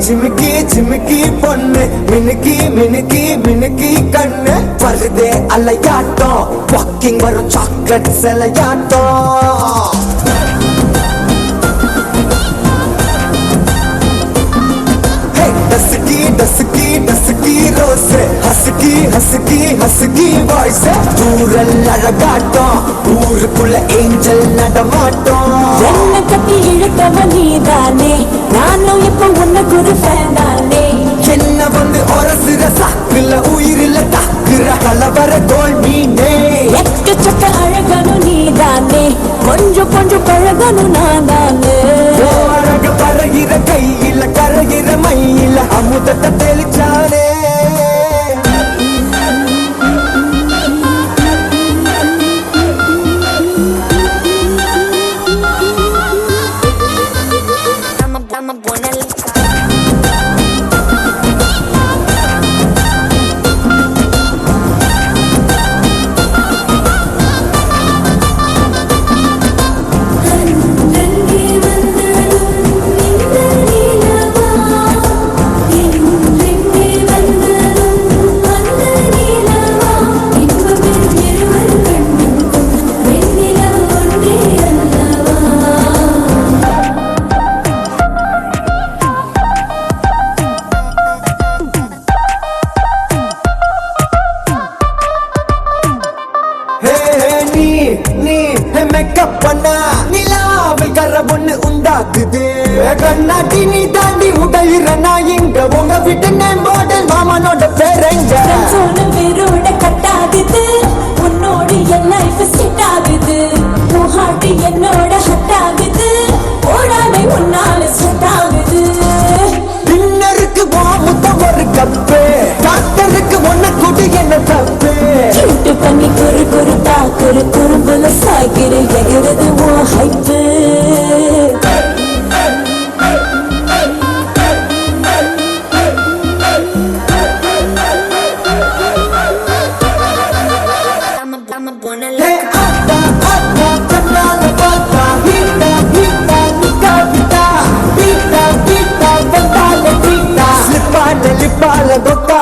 ஜிமிக்கி ஜிமிக்கி பொண்ணு மினுக்கி மினுக்கி மினுக்கி கண்ணு வருதே அலையாட்டம் வாக்கிங் வரும் சாக்லேட் சிலையாட்டம் डसकी डसकी डसकी रोस हसकी हसकी हसकी वॉइस दूरल அழகாட்டம் ஊருக்குள்ள ஏஞ்சல் நடமாட்டம் என்ன கட்டி இழுத்தவ நீதானே நானும் இப்ப உனக்கு ஒரு ஃபேன் தானே என்ன வந்து ஒரசுற சாக்குல உயிரில தாக்குற கலவர தோல் மீனே எக்கச்சக்க அழகனும் நீதானே கொஞ்சம் கொஞ்சம் பழகனும் நான் தானே அழக பறகிற கையில கரைகிற மயில அமுதத்தை தெளிச்சானே கண்ணாடி நீ தாண்டி உடையிற நான் இங்க உங்க வீட்டு நேம்போடல் மாமனோட பேரங்க வேரோட கட்டாகுது உன்னோடு என் லைஃப் செட் ஆகுது உன் ஹார்ட் என்னோட ஹட் ஆகுது ஓடாமை உன்னால செட் ஆகுது டின்னருக்கு முத்த ஒரு கப்பு டாக்டருக்கு ஒன்ன கூட்டி என்ன தப்பு கிட்டு பண்ணி குறு குறு தாக்குற குறும்புல சாய்கிற எகிறது உன் ஹைப்பு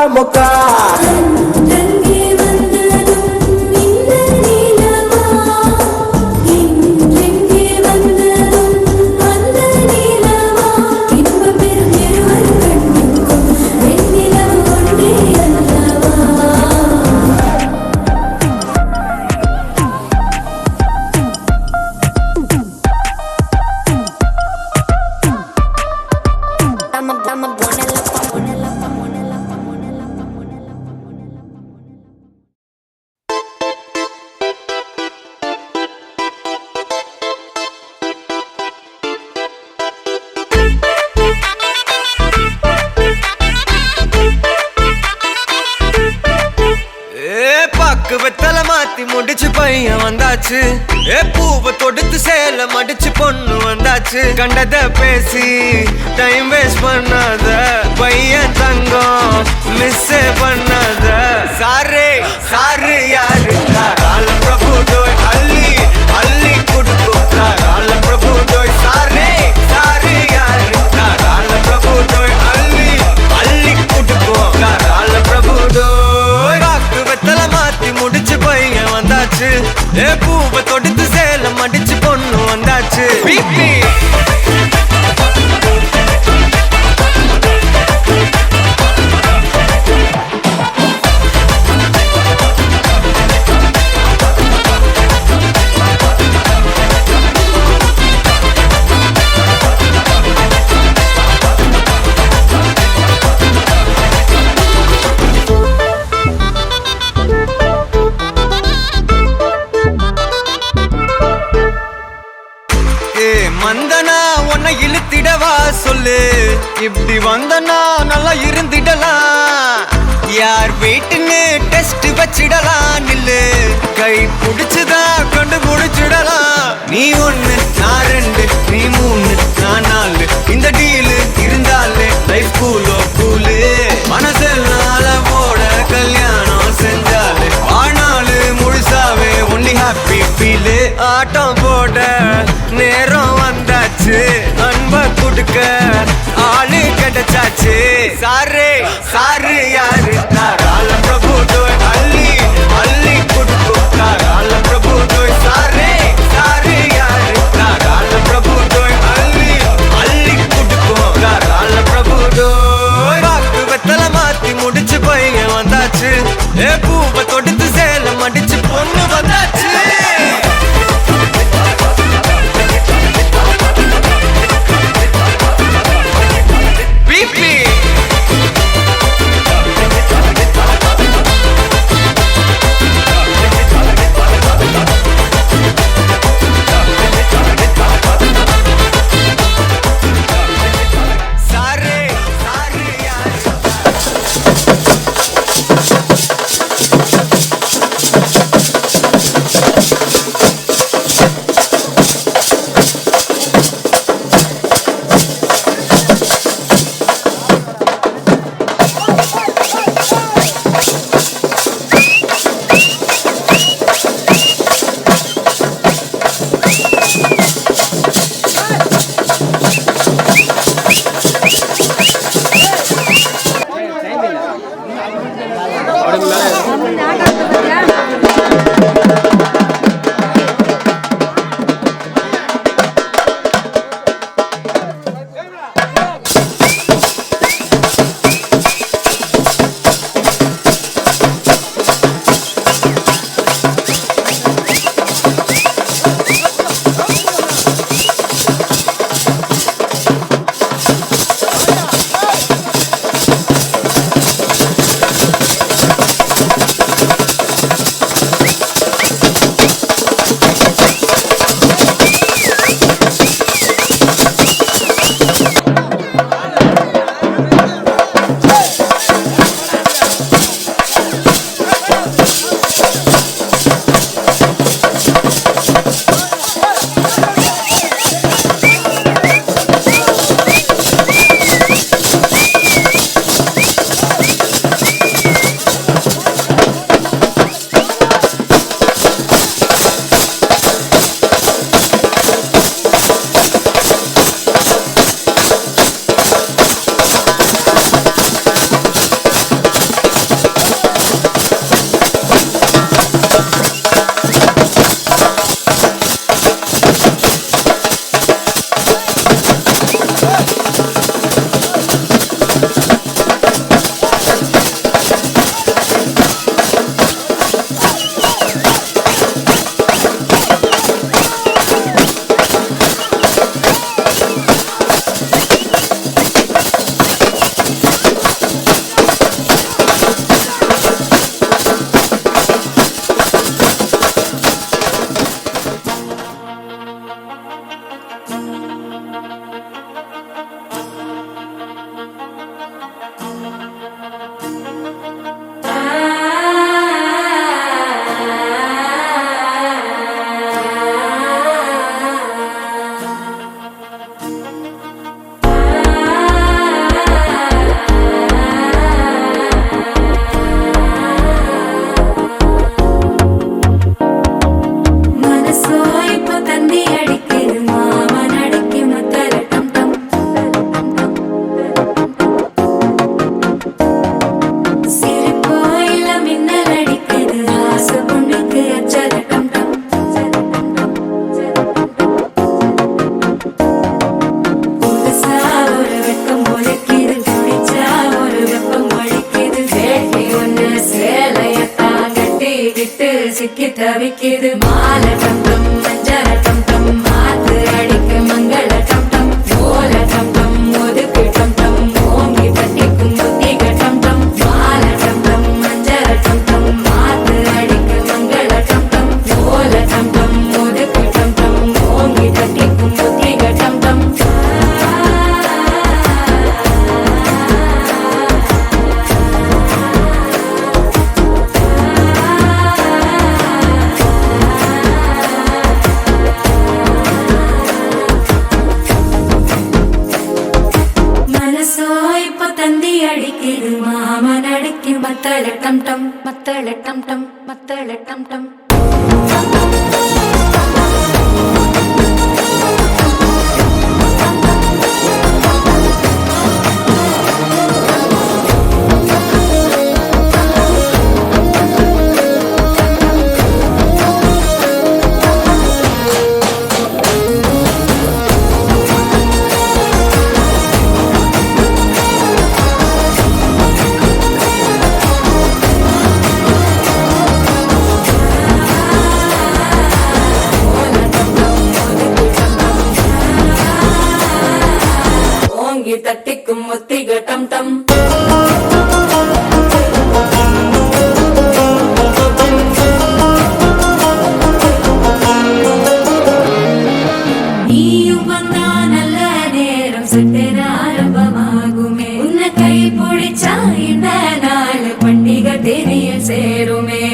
moka வெத்தல மாத்தி முடிச்சு பையன் வந்தாச்சு பூவை தொடுத்து சேல மடிச்சு பொண்ணு வந்தாச்சு கண்டத பேசி டைம் வேஸ்ட் பண்ணாத பையன் தங்கம் மிஸ் பண்ணாத சாரே சாரு யாரு கால பிரபு டோய் அள்ளி அள்ளி குடுக்கும் கால பிரபு டோய் சாரே சாரு யாரு கால பிரபு டோய் அள்ளி அள்ளி குடுக்கும் கால பிரபு டோய் பாக்கு வெத்தல மாத்தி முடிச்சு பையன் வந்தாச்சு பூவை தொடுத்து சேல மடிச்சு பொண்ணு வந்தாச்சு வந்தனா உன்னை இழுத்திடவா சொல்லு இப்படி வந்தனா நல்லா இருந்திடலாம் யார் வீட்டுன்னு டெஸ்ட் வச்சிடலாம் நில்லு கை புடிச்சுதா கொண்டு முடிச்சிடலாம் நீ ஒண்ணு நான் ரெண்டு நீ மூணு நான் நாலு இந்த டீலு இருந்தாலே லைஃப் கூலோ கூலு மனசெல்லாம் போட கல்யாணம் செஞ்சாலே ஆனாலு முழுசாவே ஒன்லி ஹாப்பி ஃபீலு ஆட்டம் போட நேரம் வந்தாச்சு அன்ப குடு கொடுக்க ஆளு கிடைச்சாச்சு. சாரு சாரு யாரு தாராள பிரபு டோய் அள்ளி அள்ளி கொடுக்கும் தாராள பிரபு டோய். சாரு சாரு யாரு தாராள பிரபு டோய் அள்ளி அள்ளி கொடுக்கும் தாராள பிரபு டோய். பாக்கு வெத்தல மாத்தி முடிச்சு பையன் வந்தாச்சு. பூவை தொடுத்து சேலம் அடிச்சு பொண்ணு வந்தாச்சு. சிக்கி தவிக்குது மாலை டம்டம் மஞ்சள டம்டம் மாத்து அடிக்க மங்கள டம்டம் ஓல டம்டம் ஒதுக்கு டம்டம் ஓங்கி தட்டிக்கும் புத்திக டம்டம் மாலை டம்டம் மஞ்சள டம்டம் மாத்து அடிக்க மங்கள டம்டம் ஓல டம்டம் ஒதுக்கு டம்டம் ஓங்கி தட்டிக்கும் புத்திக டம்டம் அடிக்குது மாமன் அடிக்கு மத்தள டம் டம் மத்தள டம் டம் மத்தள டம் டம் ஓங்கி தட்டிக்கும் ஒத்திக டம் டம் நீயும் வந்தா நல்ல நேரம் சட்டென ஆரம்பமாகுமே உன்னை கை பிடிச்சா இந்த நாள் பண்டிகை தேனியில் சேருமே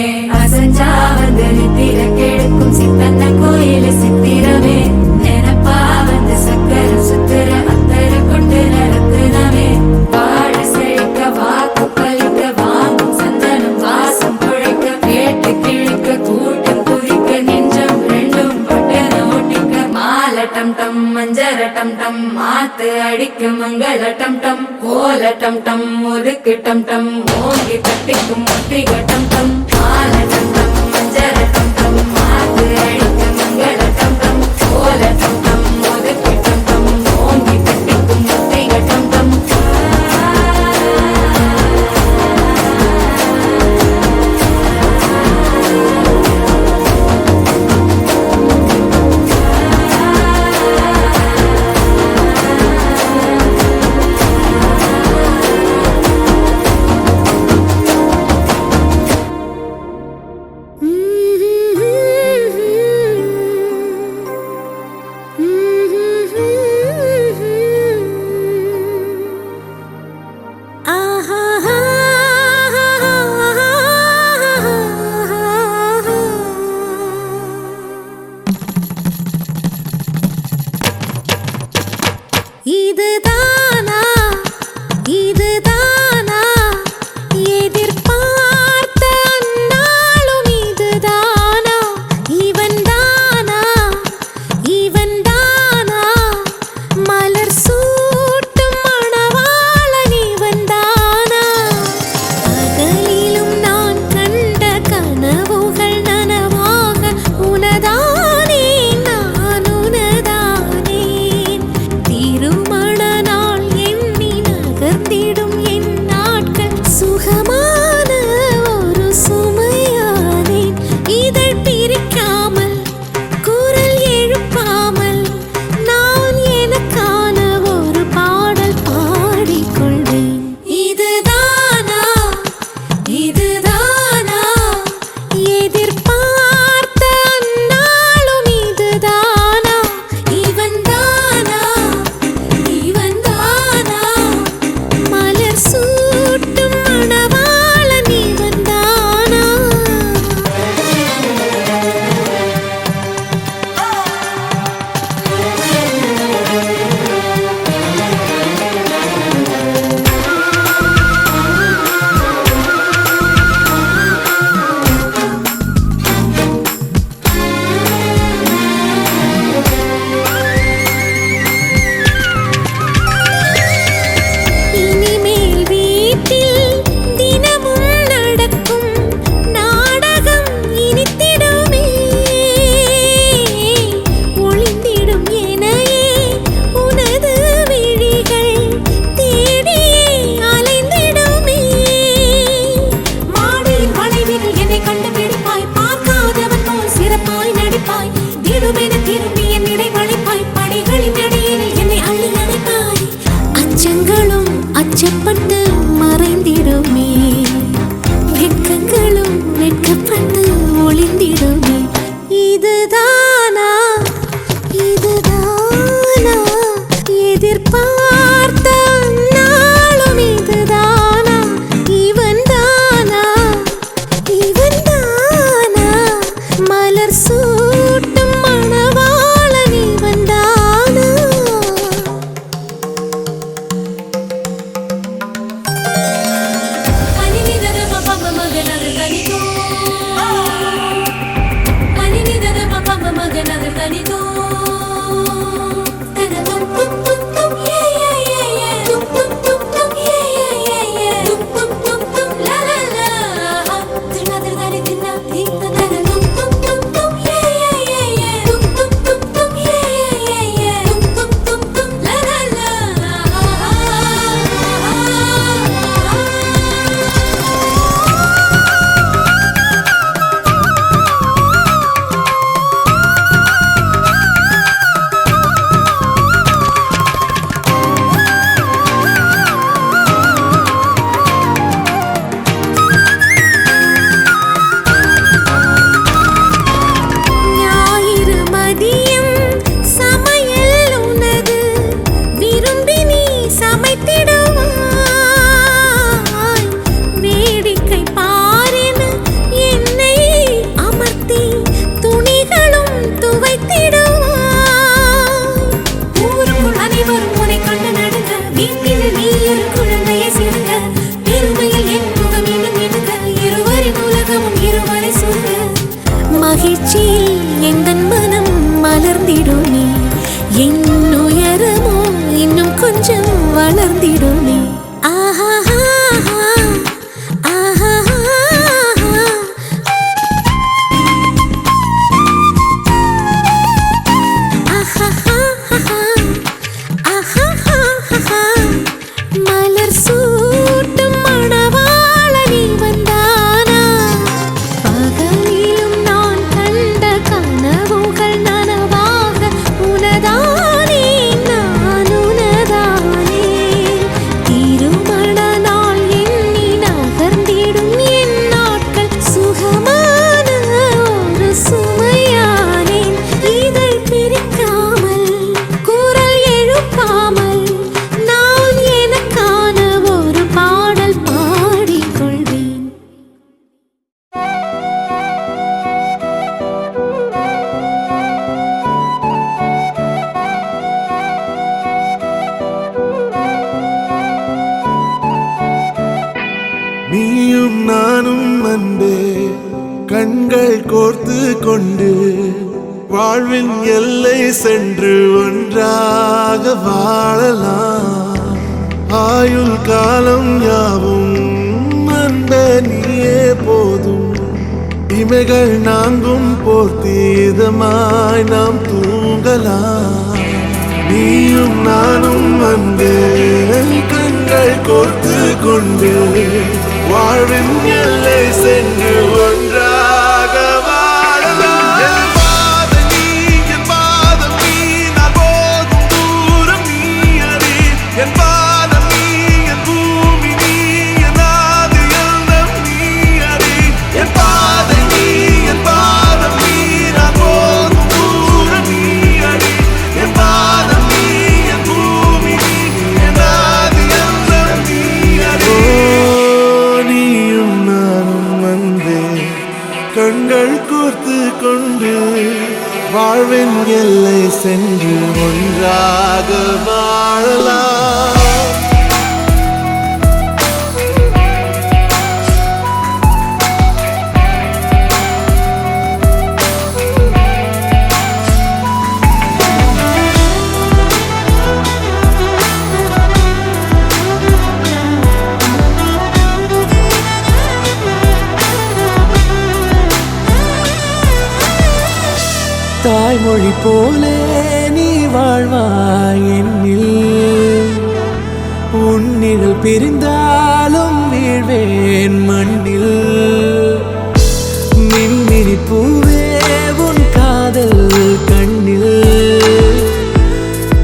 அசஞ்சா வந்து நித்திர கெடுக்கும் சித்தன்ன கோயில சித்திரமே நினப்பா வந்து சக்கர சுத்திர அத்தர கொண்டு நடத்துனமே வாழ செழிக்க வாக்கு பலிக்க வாங்கும் சந்தனம் வாசம் குழைக்க கேட்டு கிழிக்க கூட்டம் குதிக்க நெஞ்சம் ரெண்டும் பட்டன ஓட்டிக்க மாலை டம் டம் மஞ்சர டம் டம் மாத்து அடிக்க மங்கள டம் டம் ஓல டம் டம் ஒதுக்கு டம் டம் ஓங்கி தட்டிக்கும் ஒத்திக டம் டம் மாலை டம் டம் மஞ்சர டம் டம் மாத்து அடிக்க மங்கள டம் டம் ஓல டம் டம் ஒதுக்கு டம் டம் ஓங்கி தட்டிக்கும் ஒத்திக டம் டம் இதுதானா இதுதானா எதிர்பார்த்த அந்நாளும் இதுதானா இவன்தானா இவன்தானா மலர் சூட்டும் மணவாளன் இவன்தானா பகலிலும் நான் கண்ட கனவுகள் நனவாக உனதானே நான் உனதானே திருமண நாள் எண்ணி நகர்ந்திடும் என் நாட்கள் சுகமான ஒரு சுமையானேன் இதழ் பிரிக்காமல் குரல் எழுப்பாமல் அன்பே கண்கள் கோர்த்து கொண்டு வாழ்வின் எல்லை சென்று ஒன்றாக வாழலாம். ஆயுள் காலம் யாவும் அன்பே நீயே போதும். இமைகள் நான்கும் போர்த்தி இதமாய் நாம் தூங்கலாம். நீயும் நானும் அன்பே கண்கள் கோர்த்து கொண்டு வாழ்வின் எல்லை சென்று ஒன்றாக வாழலாம். என் பாதம் நீ, என் பாதம் நீ, நான் போகும் தூரம் நீ அறி. என் பாதம் நீ, என் பூமி நீ, என் ஆதி எல்லாம் நீ அறி. என் பாதம் நீ, என் பாதம் நீ, நான் போகும் தூரம் நீ அறி. என் பாதம் நீ, என் பூமி நீ, என் ஆதி எல்லாம் நீ அறி. நீயும் நானும் அன்பே கண்கள் கோர்த்து கொண்டு வாழ்வின் எல்லை சென்று ஒன்றாக வாழலாம். தாய்மொழி போலே நீ வாழ்வாய் என்னில். உன்னிகள் பிரிந்தாலும் வீழ்வேன் மண்ணில். மின்மினி பூவே உன் காதல் கண்ணில்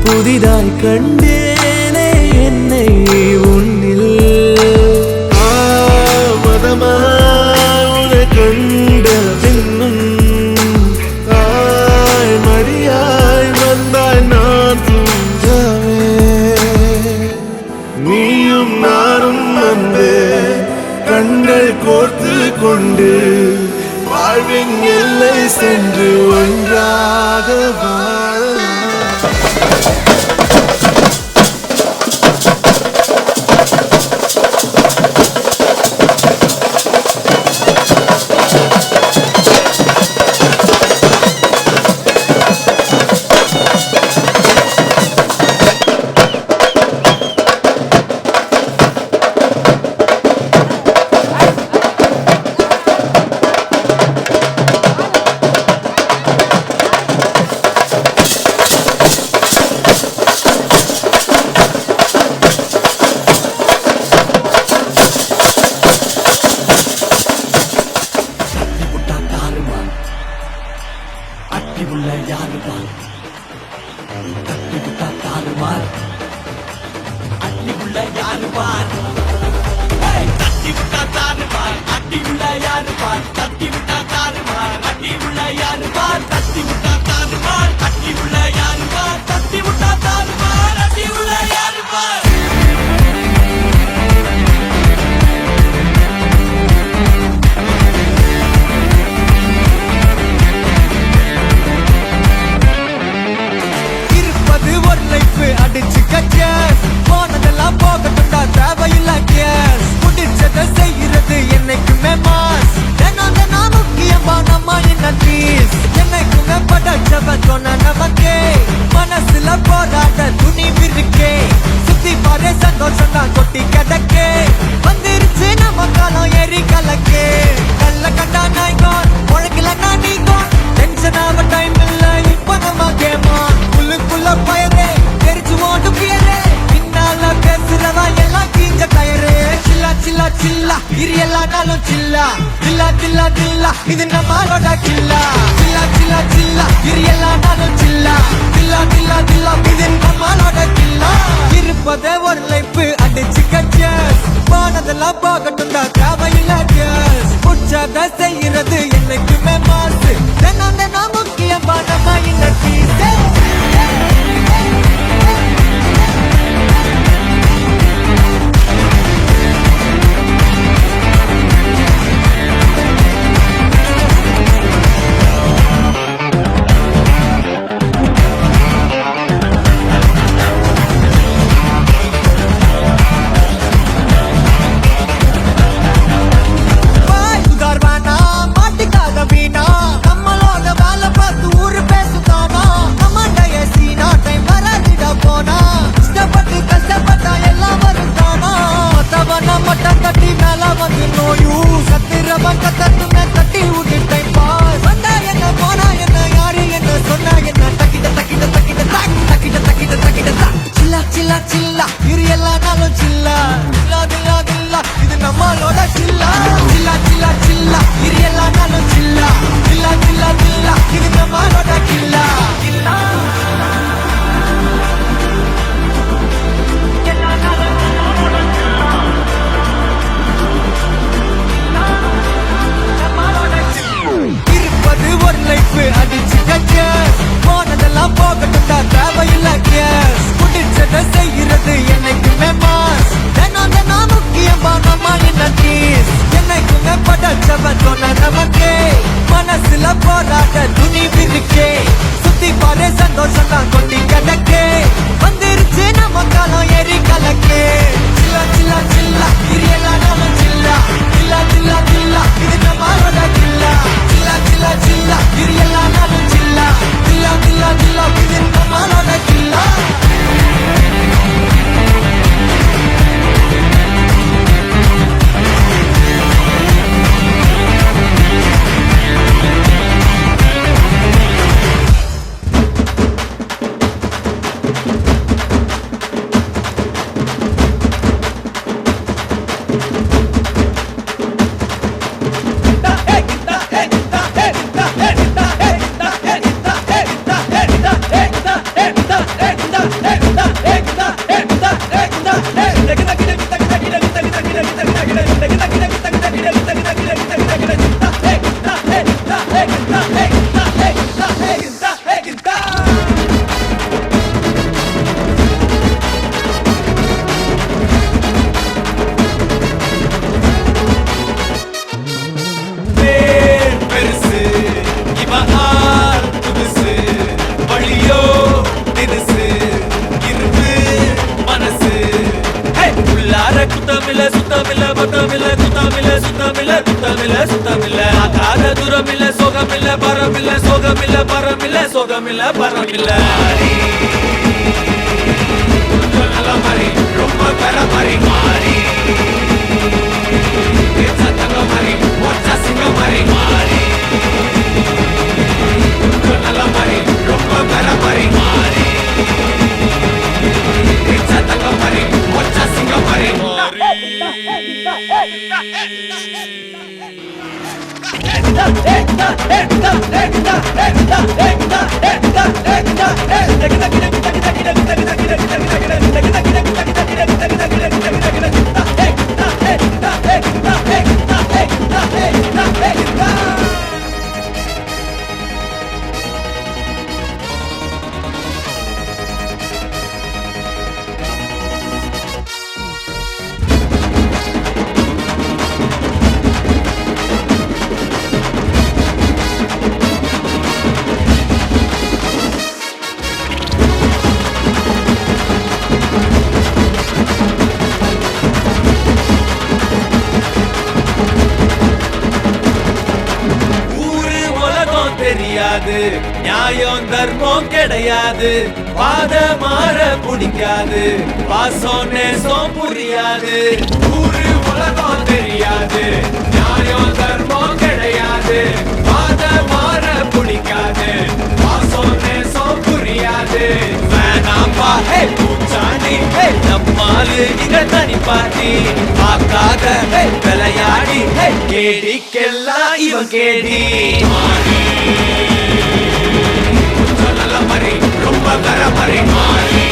புதிதாய் கண்டேனே என்னை உன்னில். மதமாய் உன்னை கண்ட பின்னும் மடியாய் வந்தாய் நான் தூங்கவே. நீயும் நானும் அன்பே கண்கள் கோர்த்து கொண்டு வாழ்வின் எல்லை சென்று ஒன்றாக வாழலாம். இது நம்மளோட கில்லா. சில்லா சில்லா சில்லா இது எல்லாம் நானும் சில்லா. தில்லா தில்லா தில்லா இது நம்மளோட கில்லா. இருப்பதே ஒரு லைஃப் அடிச்சு கச்சஸ். போனதெல்லாம் போகட்டும் தான் தேவையில்லை கேஸ். உற்சாக செய்யறது என்னைக்குமே மாசு. தினம் தினம் முக்கியமான இன்னைக்கு நல்லவன் சொன்ன நமக்கே மனசுல போராட்ட துணிவிருக்கே சுத்தி பாரு சந்தோஷம் தான் கொட்டி கிடக்கே வந்துருச்சு நம்ம காலம் ஏறி கலக்கே சில்லா சில்லா சில்லா இது எல்லாரும் சில்லா சில்லா சில்லா சில்லா இது நம்மளோட கில்லா சில்லா சில்லா சில்லா இது எல்லாரும் சில்லா சில்லா சில்லா சில்லா இது நம்மளோட கில்லா நியாயம் தர்மம் கிடையாது பாத மாற பிடிக்காது பாசம் நேசம் புரியாது ஊரு உலகம் தெரியாது நியாயம் தர்மம் கிடையாது பாத மாற பிடிக்காது பாசம் நேசம் புரியாது வேணாம்பா பூச்சாண்டி நம்மாலு இங்க தனி பாட்டி பார்க்காத விளையாடி கேடிக்கெல்லாம் இவன் கேடி மரி ரொம்ப கர மரி மாறி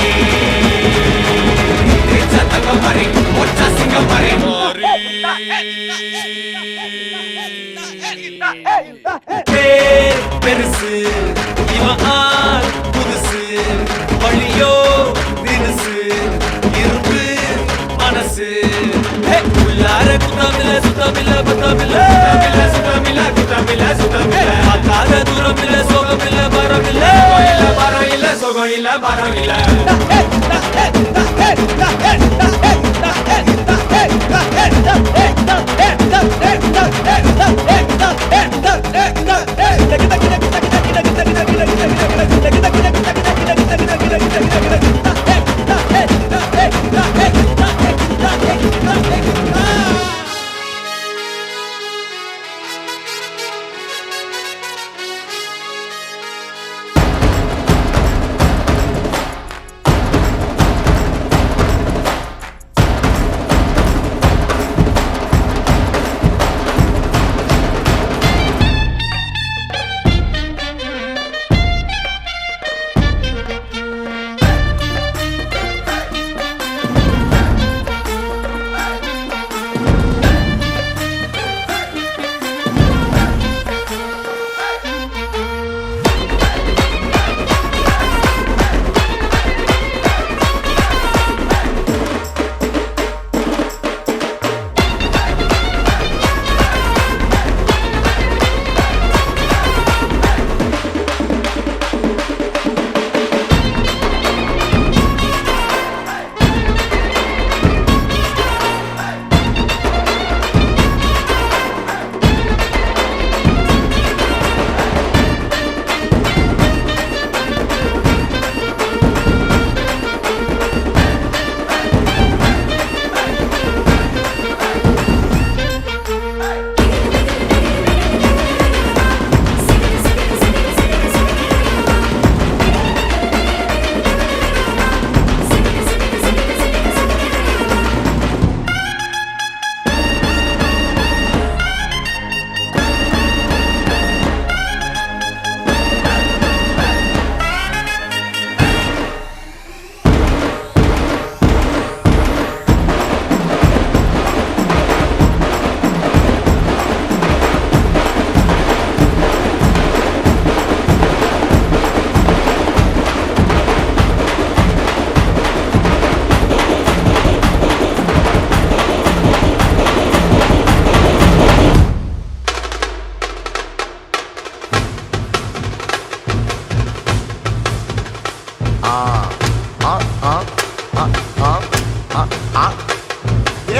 தங்க மரி ஒற்ற சிங்க மரி பெருசு இவன் ஆள் புதுசு வழியோ தினுசு இருப்பு மனசு உள்ளார குத்தமில்ல சுத்தமில்ல பத்தமில்ல சுத்தமில்ல குத்தமில்ல சுத்தமில்ல பார்க்காத தூரம் இல்ல சோகம் இல்ல பரம் இல்ல பரம் இல்ல சோகம் இல்ல பரம் இல்ல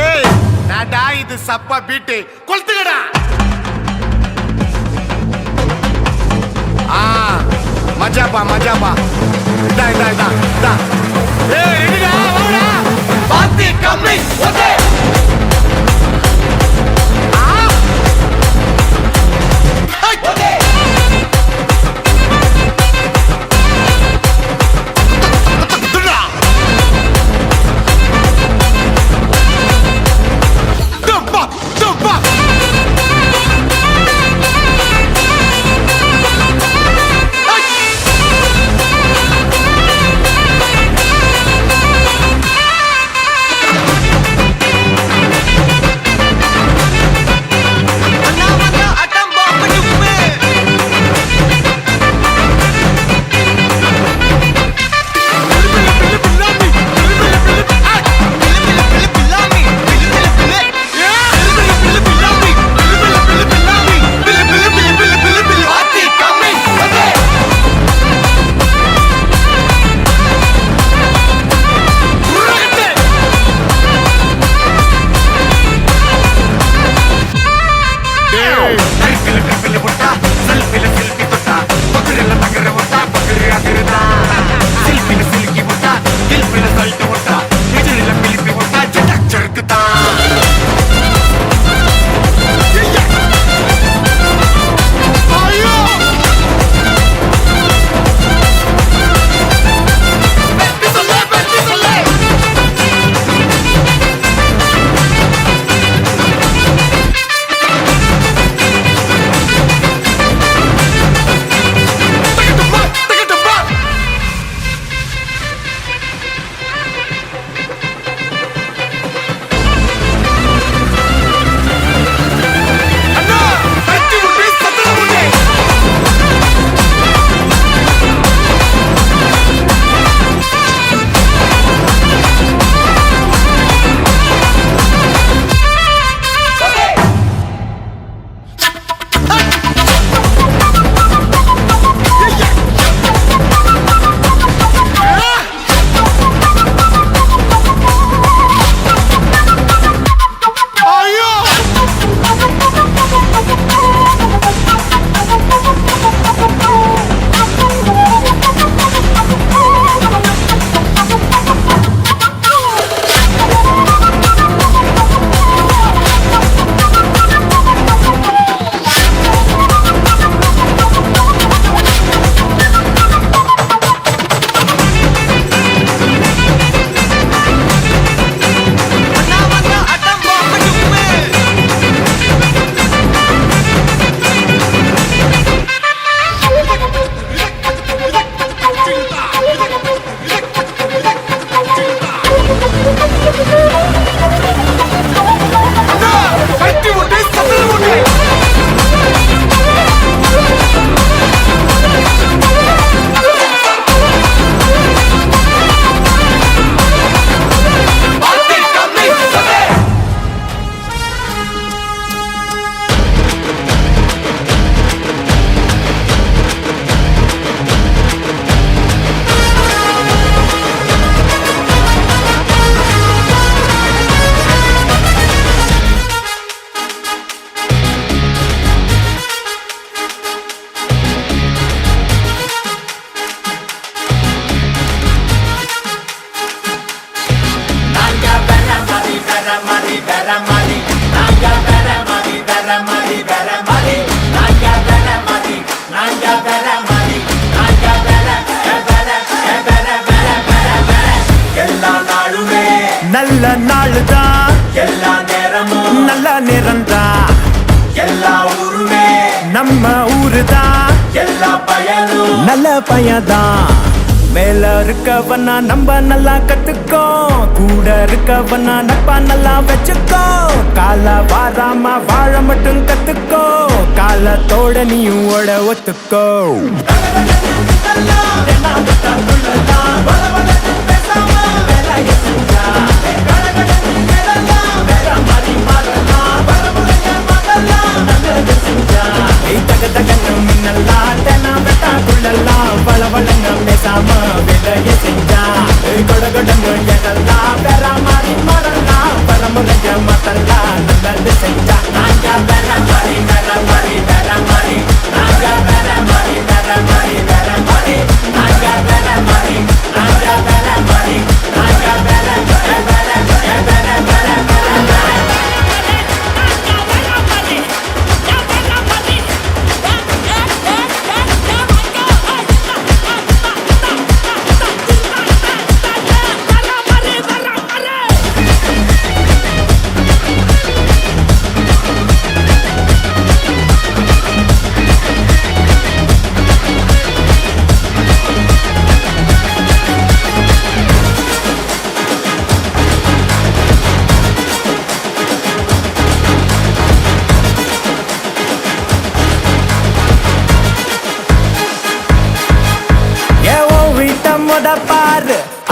ஏய் நாடா இது சப்பா பீட்டு கொளுத்துக்கடா. மஜாப்பா மஜாப்பா. இதா இதா இதா இதா. ஏய் ரெடிடா வாடா. பாத்தி கம்மி ஓகே. ஓகே. நல்ல நாளுதான் எல்லா நேரமும் நல்ல நேரம்தான் எல்லா ஊருமே நம்ம ஊருதான் எல்லா பயனும் நல்ல பயதான் மேல இருக்கவனா நம்ம நல்லா கத்துக்கோ கூட இருக்கவனா நட்பா நல்லா வச்சுக்கோ கால வாராம வாழ மட்டும் கத்துக்கோ காலத்தோட நீயும் ஓட ஒத்துக்கோ வளவளங்க பேசாம விலைய செஞ்சா கொடகொடங்க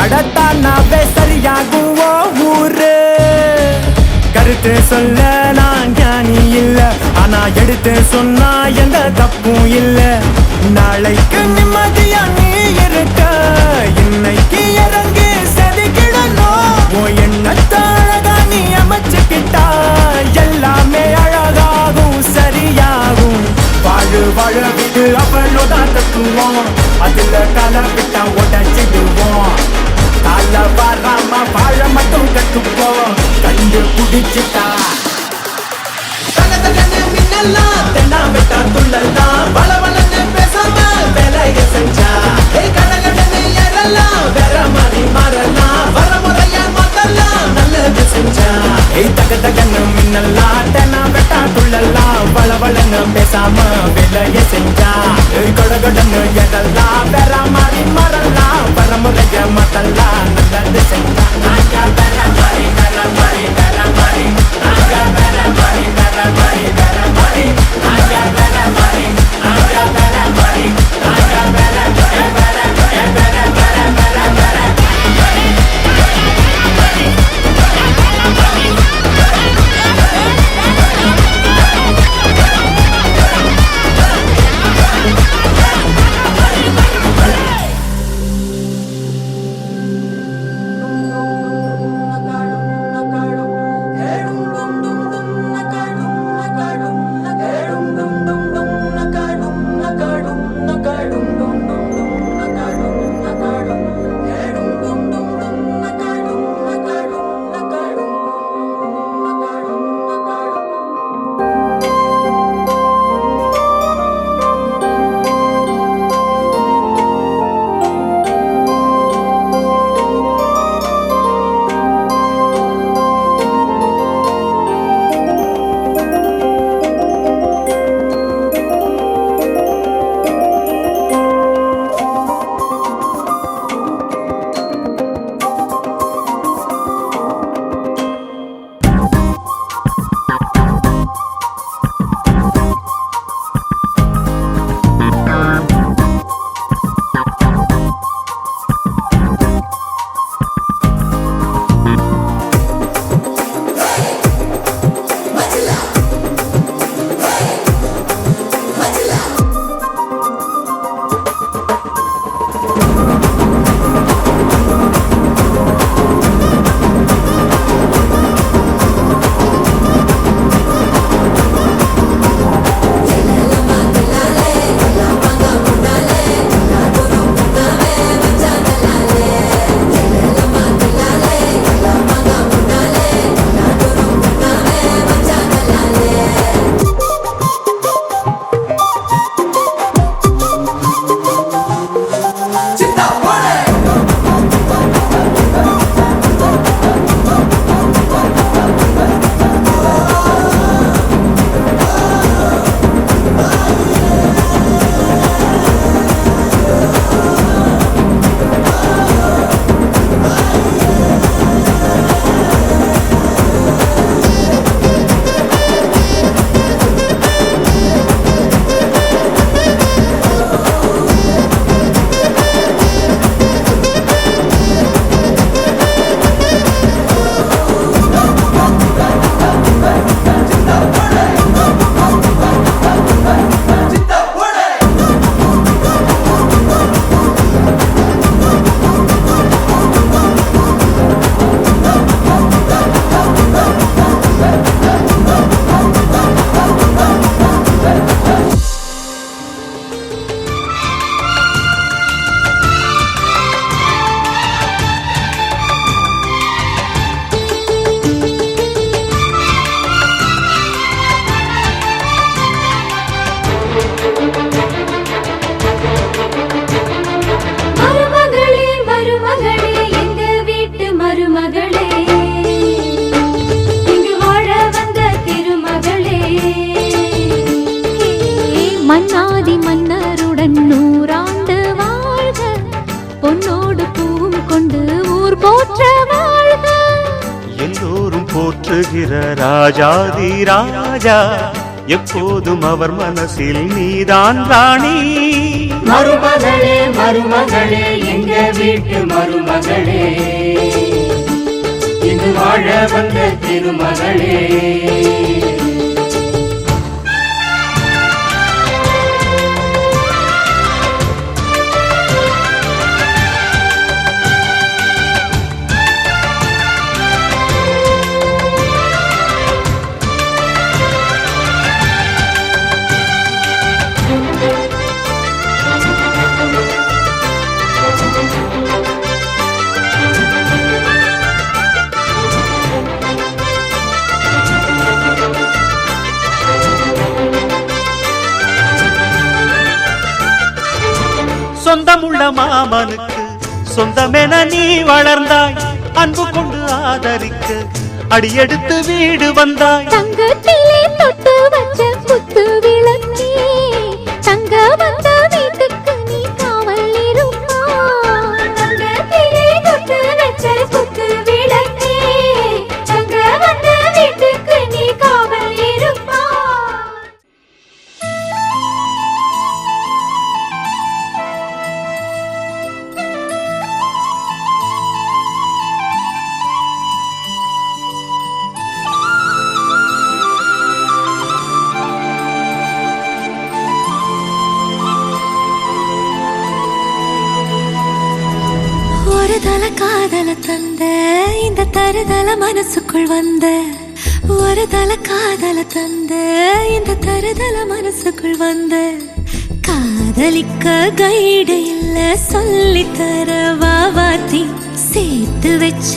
அடத்தானாவே சரியாகும் ஓ ஊரு. கருத்து சொல்ல நான் ஞானி இல்ல, ஆனா எடுத்து சொன்னா எந்த தப்பும் இல்ல. நாளைக்கு நிம்மதியா நீ இருக்க, இன்னைக்கு இறங்கி செதுக்கிடணும். உன் எண்ணத்தை அழகா நீ அமைச்சுக்கிட்டா எல்லாமே அழகாகும் சரியாகும். வாழு வாழ விட்டு அவளோதான் தத்துவோம், அதுல கலை விட்டா உடச்சிடுவோம். கால வராம வாழ மட்டும் கட்டுப்போம், கண்டு குடிச்சிட்டா மின்னல்லாம் தென்னா விட்டா துள்ளல்லாம் வளவளன்னு பேசாம வேலைய செஞ்சா கடகடன்னு ஏறலாம் வேற மாதிரி மாறலாம் வர முறையா மாத்தலாம் நல்லது செஞ்சா தக தகன்னு மின்னல்லாம் தென்னா விட்டா துள்ளல்லாம் வளவளன்னு பேசாம வேலைய செஞ்சா கடகடன்னு ஏறலாம் வேற மாதிரி மாறலாம் வர முறையா மாத்தலாம் நல்லது செஞ்சா மன்னாதி மன்னருடன் நூறாண்டு வாழ்க, பொன்னோடு பூவும் கொண்டு ஊர் போற்ற வாழ்க. எல்லோரும் போற்றுகிற ராஜாதி ராஜா, எப்போதும் அவர் மனசில் நீதான் ராணி. மருமகளே மருமகளே எங்க எங்க வீட்டு மருமகளே, இங்கு வாழ வந்த திருமகளே. சொந்தமுள்ள மாமனுக்கு சொந்தமென நீ வளர்ந்தாய், அன்பு கொண்டு ஆதரிக்க அடியெடுத்து வீடு வந்தாய். தங்கத்திலே தொட்டு வச்ச குத்து விளக்கே, தங்க வந்த வீட்டுக்கு நீ காவல் இருப்பா. தங்கத்திலே தொட்டு வச்ச குத்து விளக்கே, தங்க வந்த வீட்டுக்கு நீ காவல் இருப்பா. ஒரு தல காதல தந்த இந்த தருதல மனசுக்குள் வந்த, ஒரு தல காதல தந்த இந்த தருதல மனசுக்குள் வந்த. காதலிக்க கைடு இல்ல சொல்லித்தர வாவாத்தி, சேர்த்து வச்ச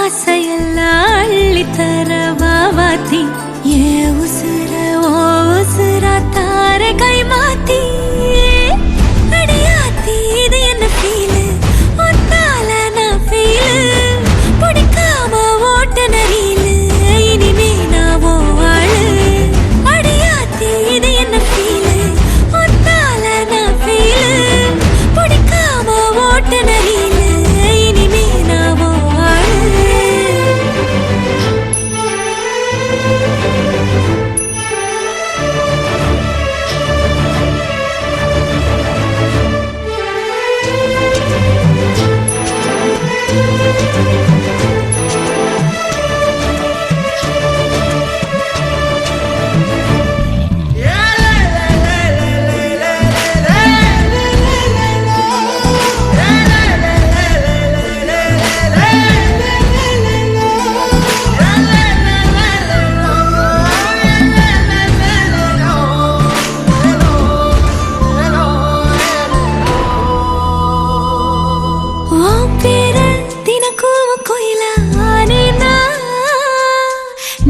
ஆசையெல்லாம் அள்ளித்தர வாவாத்தி. ஏ உசுர ஓ உசுரா தார கை மாத்தி. அடியாத்தி இது என்ன ஃபீலு, பிடிக்காம ஓட்ட நரியிலு, இனிமே நான் ஓ ஆளு. அடியாத்தி இது என்ன ஃபீலு, ஒத்தால நான் ஃபீலு. பிடிக்காம ஓட்ட நரியிலு, இனிமே நான் ஓ ஆளு.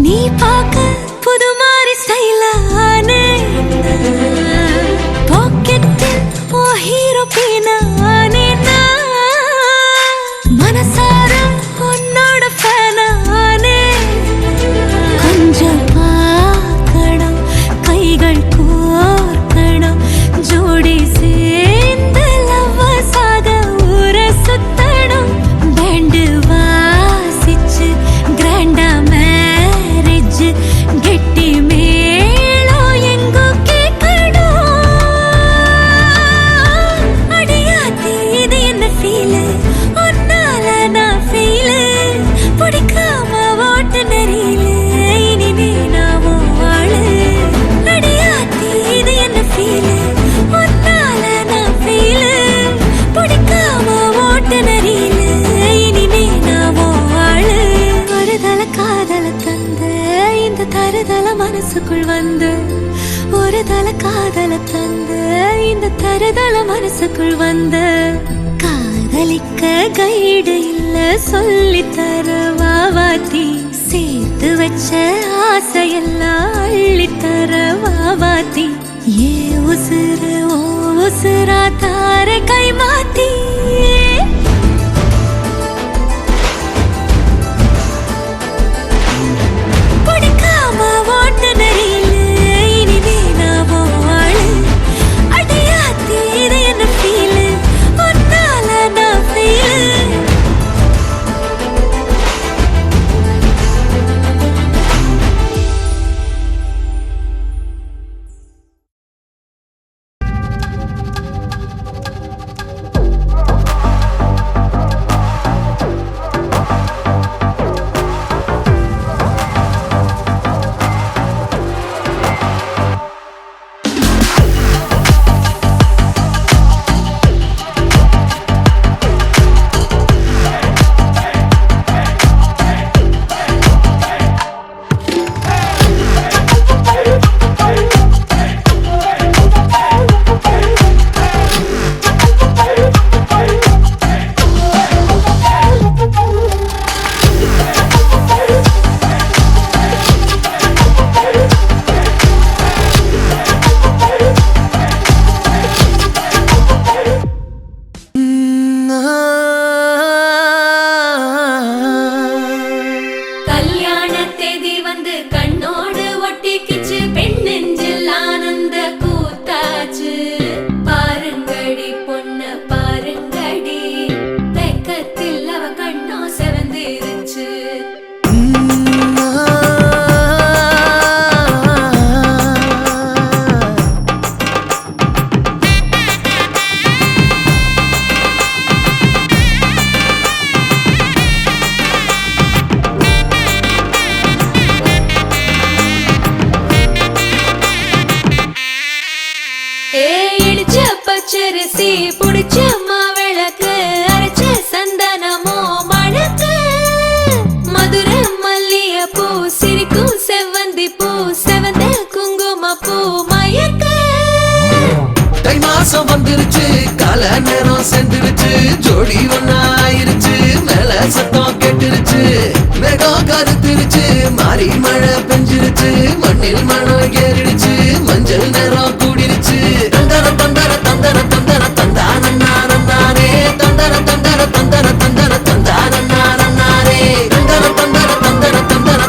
நீ பார்க்க புது மாதிரி ஸ்டைலானே, பாக்கெட்டில் ஓ ஹீரோ பீனானே. மனசார உன்னோட ஃபேனானே. கொஞ்சம் பார்க்கணும், கைகள் கோர்க்கணும், ஜோடி சேர்ந்து லவ்வர்ஸாக ஊரை சுத்தணும். பேண்டு வாசிச்சு கிராண்டா கெட்டி மேளம் எங்கோ கேட்கணும். அடியாத்தி இது என்ன ஃபீலு, ஒன்னால நான் ஃபீலு. பிடிக்காம ஓட்டு நரியிலு, இனிமே நான் ஓ ஆளு. அடியாத்தி இது என்ன ஃபீலு, ஒன்னால நான் ஃபீலு. பிடிக்காம ஓட்டு நரியிலு, இனிமே நான் ஓ ஆளு. ஒரு தல காதல தந்த இந்த தருதல மனசுக்குள் வந்து, ஒரு தல காதல தந்த இந்த தருதல மனசுக்குள் வந்து. காதலிக்க கைடு இல்ல சொல்லித்தர வாவாத்தி, சேர்த்து வச்ச ஆசையெல்லாம் அள்ளித்தர வாவாத்தி. ஏ உசுறு ஓ உசுரா தார கை மாத்தி. கண்ணா செவந்திருச்சு பச்சரிசி புடிச்ச மாவிளக்கு அரைச்ச சந்தனமோ மணக்கு மதுரை மல்லிய பூ சிரிக்கும் செவ்வந்தி பூ செவந்த குங்கும பூ மயக்க தை மாசம் வந்துருச்சு கால நேரம் சென்றுருச்சு ஜோடி ஒன்னா ஆயிருச்சு மேல சத்தம் கேட்டுருச்சு மேகம் கருத்துருச்சு மாறி மழை பெஞ்சிருச்சு மண்ணில் மணம் ஏறிடுச்சு மஞ்சள் நேரம் கூடிருச்சு தந்தர தந்தர தந்தர தந்தர தந்தானே தந்தர தந்தர தந்தர தந்தர தந்தானே தந்தர தந்தர தந்தர தந்தர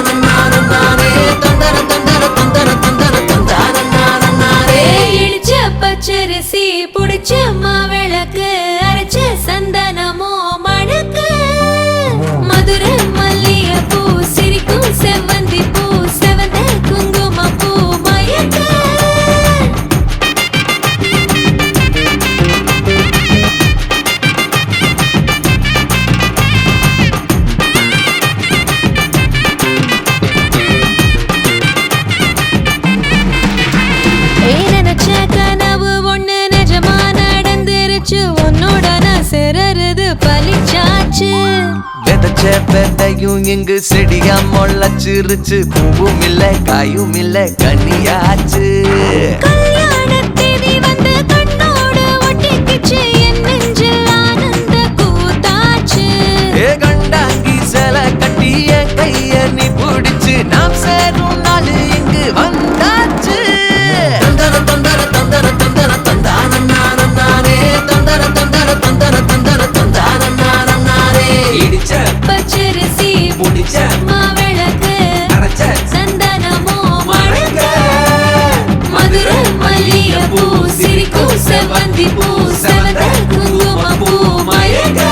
தந்தானே தந்தர தந்தர தந்தர தந்தர தந்தானே இடிச்ச பச்சரிசி புடிச்ச மாவிளக்கு அரைச்ச சந்தனமோ மணக்கு மதுரை மல்லிய பூ சிரிக்கும் செவ்வந்தி பூ செவந்த குங்கும பூ மயக்க நினைச்ச கனவு ஒண்ணு நிஜமா நடந்துருச்சு உன்னோட நான் சிறருது பலிச்சாச்சு விதைச்ச பெட்டையும் இங்கு செடியா முளைச்சிருச்சு பூவும் இல்ல காயும் இல்ல கனியாச்சு கல்யாண தேதி வந்து கண்ணோட ஒட்டிக்கிச்சு என் நெஞ்சில் ஆனந்த கூத்தாச்சு ஏ கண்டாங்கி சில கட்டி என் கைய நீ பிடிச்சு நாம் சேரும் நாள் இங்கு வந்தாச்சு தந்தர தந்தர தந்தர தந்தர தந்தானே தந்தர தந்தர தந்தர தந்தர தந்தானே இடிச்ச பச்சரிசி முடிச்ச மாவிளக்கு அரைச்ச சந்தனமோ மணக்க மதுரை மல்லிய பூ சிரிக்கும் செவ்வந்தி பூ செவந்த குங்கும பூ மயக்க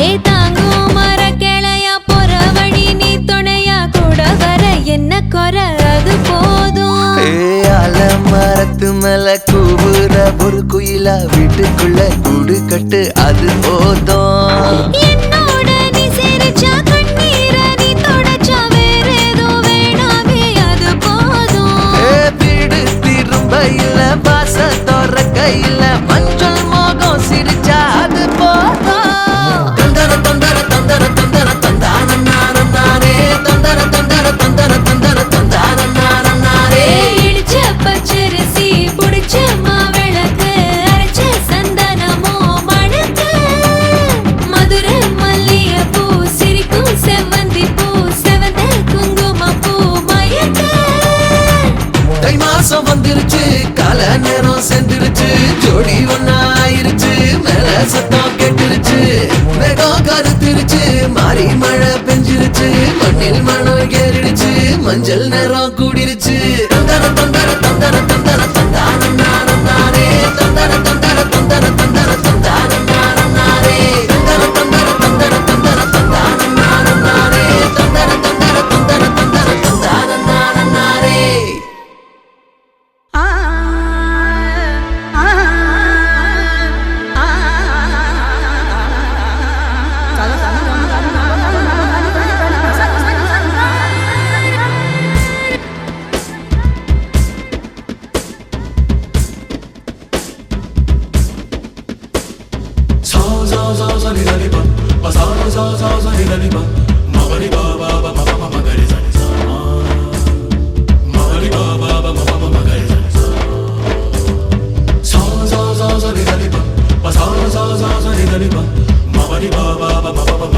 ஏ தாங்கும் மர கிளையா போற வழி நீ துணையா கூட வர என்ன குறை அது போதும் மரத்து மேல கூவுற ஒரு குயிலா வீட்டுக்குள்ள கூடு கட்டு அது போதும் என்னோட நீ சிரிச்சா கண்ணீர நீ தொடச்சா வேற ஏதோ வேணாமே அது போதும் வீடு திரும்ப இல்ல பாச தோற கையில மஞ்சள் மோகம் சிரிச்சா அது போதும் தந்தர தந்தர தந்தர தந்தர தந்தானே தந்தர தந்தர தந்தர தந்தர தந்தானே இடிச்ச பச்சரிசி புடிச்ச மாவிளக்கு அரைச்ச சந்தனமோ மணக்க மதுரை மல்லிய பூ சிரிக்கும் செவ்வந்தி பூ செவந்த குங்கும பூ மயக்க தை மாசம் வந்துருச்சு கால நேரம் சென்றுருச்சு ஜோடி ஒன்னா ஆயிருச்சு மேல சத்தம் கேட்டுருச்சு மேகம் கருத்துருச்சு மாறி மழை பெஞ்சிருச்சு மண்ணில் மணம் ஏறிடுச்சு மஞ்சள் நேரம் கூடிருச்சு தந்தர தந்தர தந்தர தந்தர தந்தானே தந்தர தந்தர தந்தர தந்தர தந்தானே தந்தர தந்தர தந்தர தந்தர தந்தானே தந்தர தந்தர தந்தர தந்தர தந்தானே Ba ba ba ba ba ba ba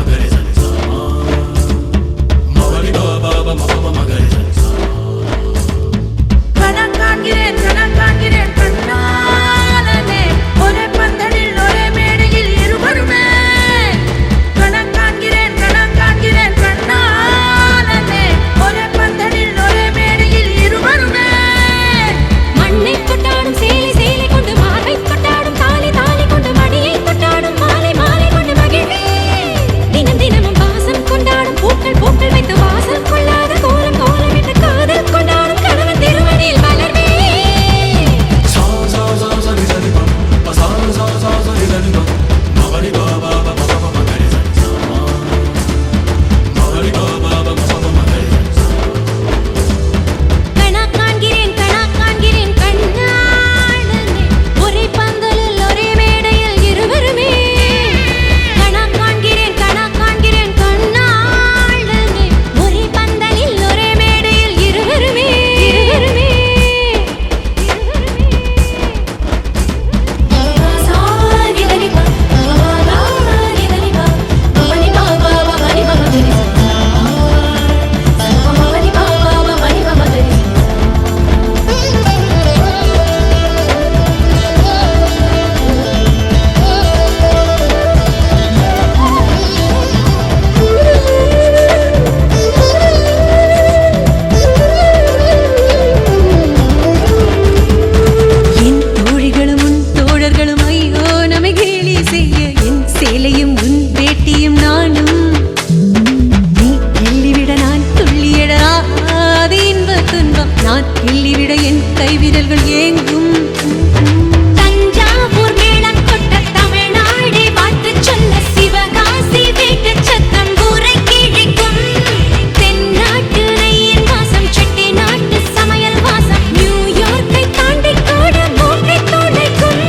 வீரர்கள் ஏங்கும் தஞ்சாவூர் மேளம் கொட்ட தமிழ்நாடே வாழ்த்து சொல்ல சிவகாசி வீட்டு சத்தம் ஊரை கிழிக்கும் தென்னாட்டு நெய்யின் வாசம் செட்டி நாட்டு சமையல் வாசம் நியூயார்க்கை தாண்டி கூட மூக்கை துடைக்கும்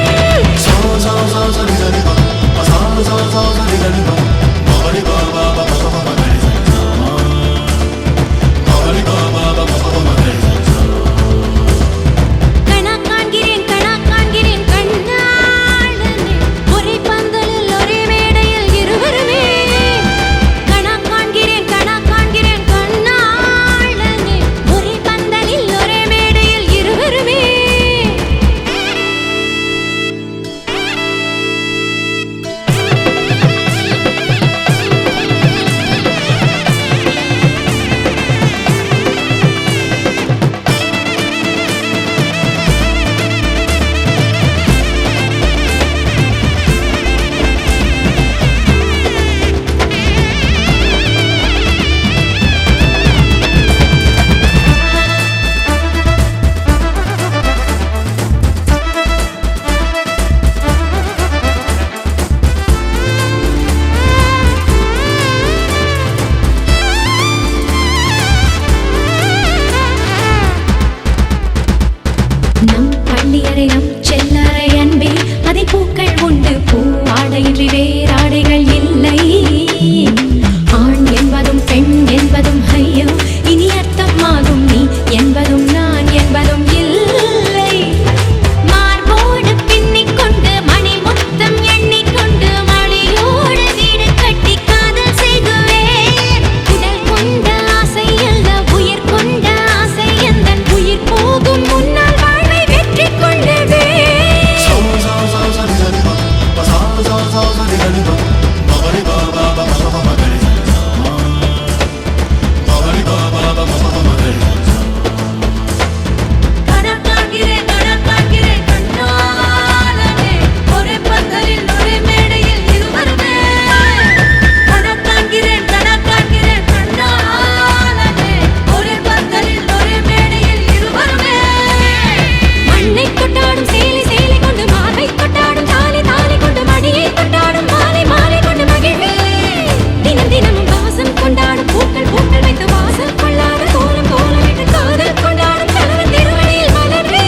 நம் பள்ளியறை நம் செல்லறை அன்பே அதை பூக்கள் உண்டு பூ ஆடையின்றி வேறாடைகள் இல்லை ஆண் என்பதும் பெண் என்பதும் ஐயோ இனி அர்த்தமாகும் நீ என்பதும் நான் என்பதும் இல்லை மார்போடு பின்னிக் கொண்டு மணி முத்தம் எண்ணிக்கொண்டு மணியோடு வீடு கட்டி காதல் செய்குவேன் உடல் கொண்ட ஆசை அல்ல உயிர் கொண்ட ஆசை எந்தன் உயிர் போகும் முன்னால் வாழ்வை வெற்றி கொண்டதே கணக்காகிறேன் கணக்காகிறேன் கண்ணாலனே ஒரே பந்தலில் ஒரே மேடையில் இருவருமே கணக்காகிறேன் கணக்காகிறேன் கண்ணாலனே ஒரே பந்தலில் ஒரே மேடையில் இருவருமே மண்ணை கொட்டாடும் சேலை சேலை கொண்டு மாலை கொட்டாடும் தாலி தாலி கொண்டு மடியை கொட்டாடும் மாலை மாலை கொண்டு மகிழ்வே தினம் தினமும் வாசம் கொண்டாடும் பூக்கள் பூக்கள் வைத்து வாசல் கொள்ளாத கோலம் கோலம் விட்டு காதல் கொண்டாடும் கணவன் திருவடியில் மலர்வே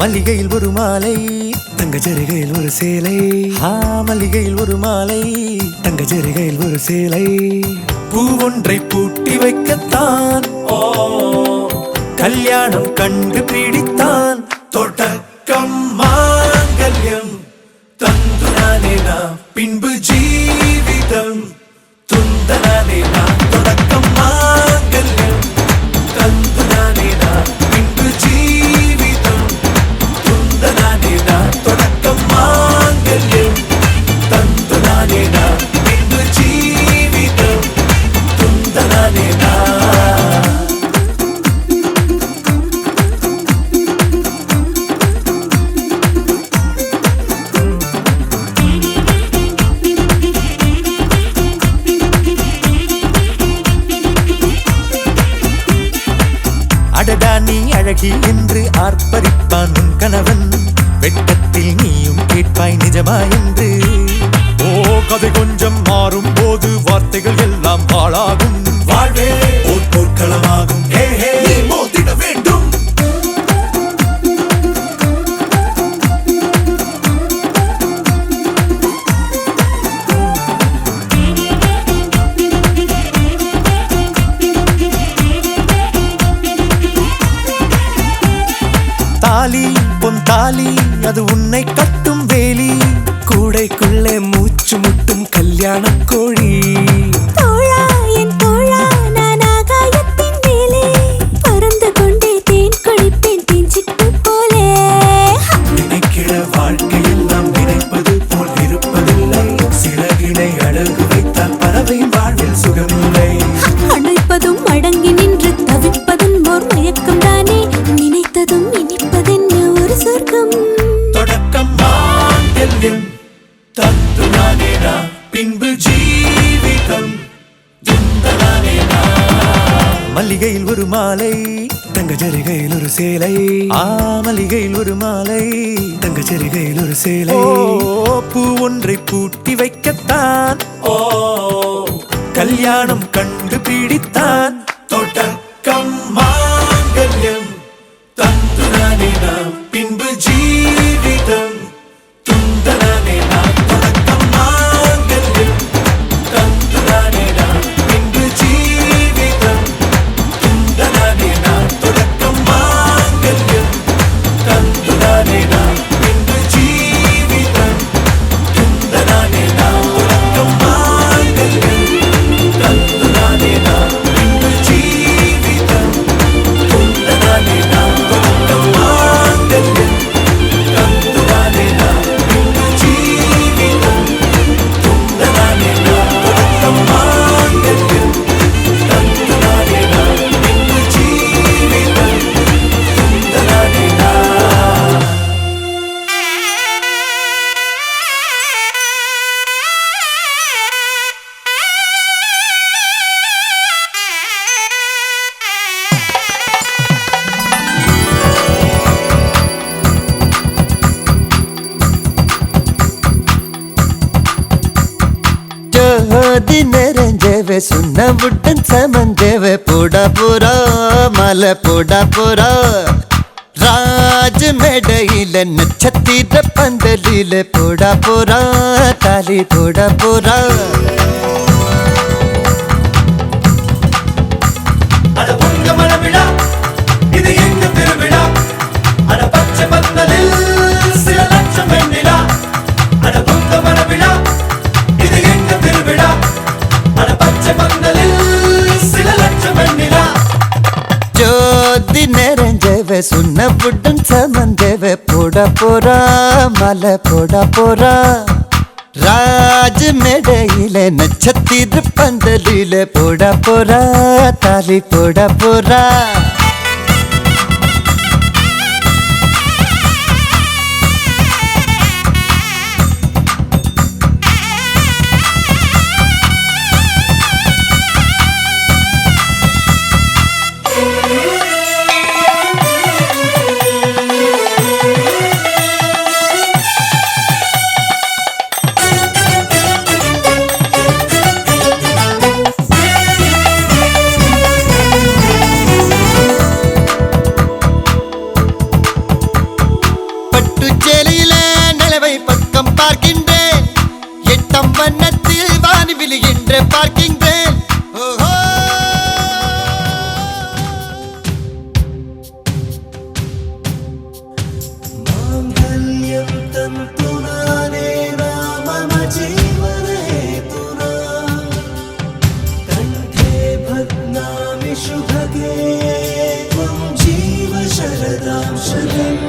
மல்லிகையில் ஒரு மாலை தங்க ஜரிகையில் ஒரு சேலை மல்லிகையில் ஒரு மாலை தங்க ஜரிகையில் ஒரு சேலை பூ ஒன்றை பூட்டி வைக்கத்தான் கல்யாணம் கண்டு பிடித்தான் தொடக்கம் மாங்கல்யம் தந்துனானே நாம் பின்பு ஜீவிதம் துந்தனானே நாம் தொடக்கம் மாங்கல்யம் தந்துனானே நாம் பின்பு ஜீவிதம் துந்தனானே நாம் தொடக்கம் மாங்கல்யம் தந்துனானே நாம் பின்பு ஜீவிதம் துந்தனானே நாம் அடடா நீ அழகி என்று ஆர்ப்பரிப்பான் உன் கணவன் வெட்கத்தில் நீயும் கேட்பாய் நிஜமா என்று ஓ கதை கொஞ்சம் மாறும் போது வார்த்தைகள் எல்லாம் பாழாகும் வாழ்வே ஓர் போர்க்களமாகும் நீ மோதிட வேண்டும் தாலி பொன் தாலி அது உன்னை கட்டும் வேலி கூடைக்குள்ளே மூச்சு முட்டும் கல்யாண கோழி தோழா என் தோழா நான் ஆகாயத்தின் மேலே பறந்து கொண்டே தேன் குடிப்பேன் தேஞ்சிட்டு போலே நினைக்கிற வாழ்க்கையில் நாம் நினைப்பது போல் இருப்பதில்லை சிறகினை அழகு வைத்தால் பறவை வாழ்வில் சுகமில்லை அணைப்பதும் அடங்கி நின்று தவிப்பதும் ஓர் மயக்கம் தானே நினைத்ததும் இனிப்பதென்ன ஒரு சொர்க்கம் தொடக்கம் மாங்கல்யம் தத்துனானேனா பின்பு ஜீவிதம் துந்தனானேனா மல்லிகையில் ஒரு மாலை தங்க ஜரிகையில் ஒரு சேலை மல்லிகையில் ஒரு மாலை தங்க ஜரிகையில் ஒரு சேலை பூ ஒன்றை பூட்டி வைக்கத்தான் கல்யாணம் கண்டு பிடித்தான் தொடக்கம் மாங்கல்யம் தந்துனானேனா பின்பு ஜீவிதம் துந்தனானேனா தொடக்கம் மாங்கல்யம் தந்துனானேனா பின்பு ஜீவிதம் துந்தனானேனா தொடக்கம் மாங்கல்யம் தந்துனானேனா பின்பு ஜீவிதம் துந்தனானேனா தொடக்கம் மாங்கல்யம் தந்துனானேனா பின்பு ஜீவிதம் துந்தனானேனா தொடக்கம் மாங்கல்யம் தந்துனானேனா பின்பு ஜீவிதம் துந்தனானேனா தொடக்கம் மாங்கல்யம் தந்துனானேனா பின்பு ஜீவிதம் துந்தனானேனா ஜோதி நிறைஞ்சவே சுண்ணவுடன் சமஞ்சவே போடா போரா மலை போடா போரா ராஜ மேடையில நட்சத்திர பந்தலில போடா போரா தாலி போடா போரா அட பொங்க மனவிழா இது எங்க திருவிழா அட பச்சை பந்தலில் சில லட்சம் வெண்ணிலா அட பொங்க மனவிழா இது எங்க திருவிழா அட பச்சை பந்தலில் சில லட்சம் வெண்ணிலா ஜோதி நிறைஞ்சவே சுண்ணவுடன் சமஞ்சவே போடா போரா மலை போடா போரா ராஜ மேடையில நட்சத்திர பந்தலில போடா போரா தாலி போடா போரா பட்டுச்சேலையில நிலவை பக்கம் பார்க்கின்றேன் எட்டம் வண்ணத்தில் வானி விழுகின்ற பார்க்கின்றேன் ஓஹோ மாங்கல்யம் தந்துனானேனா மம ஜீவன ஹேதுனா கண்டே பத்னாமி சுபகே த்வம் ஜீவ சரதாம் சதம்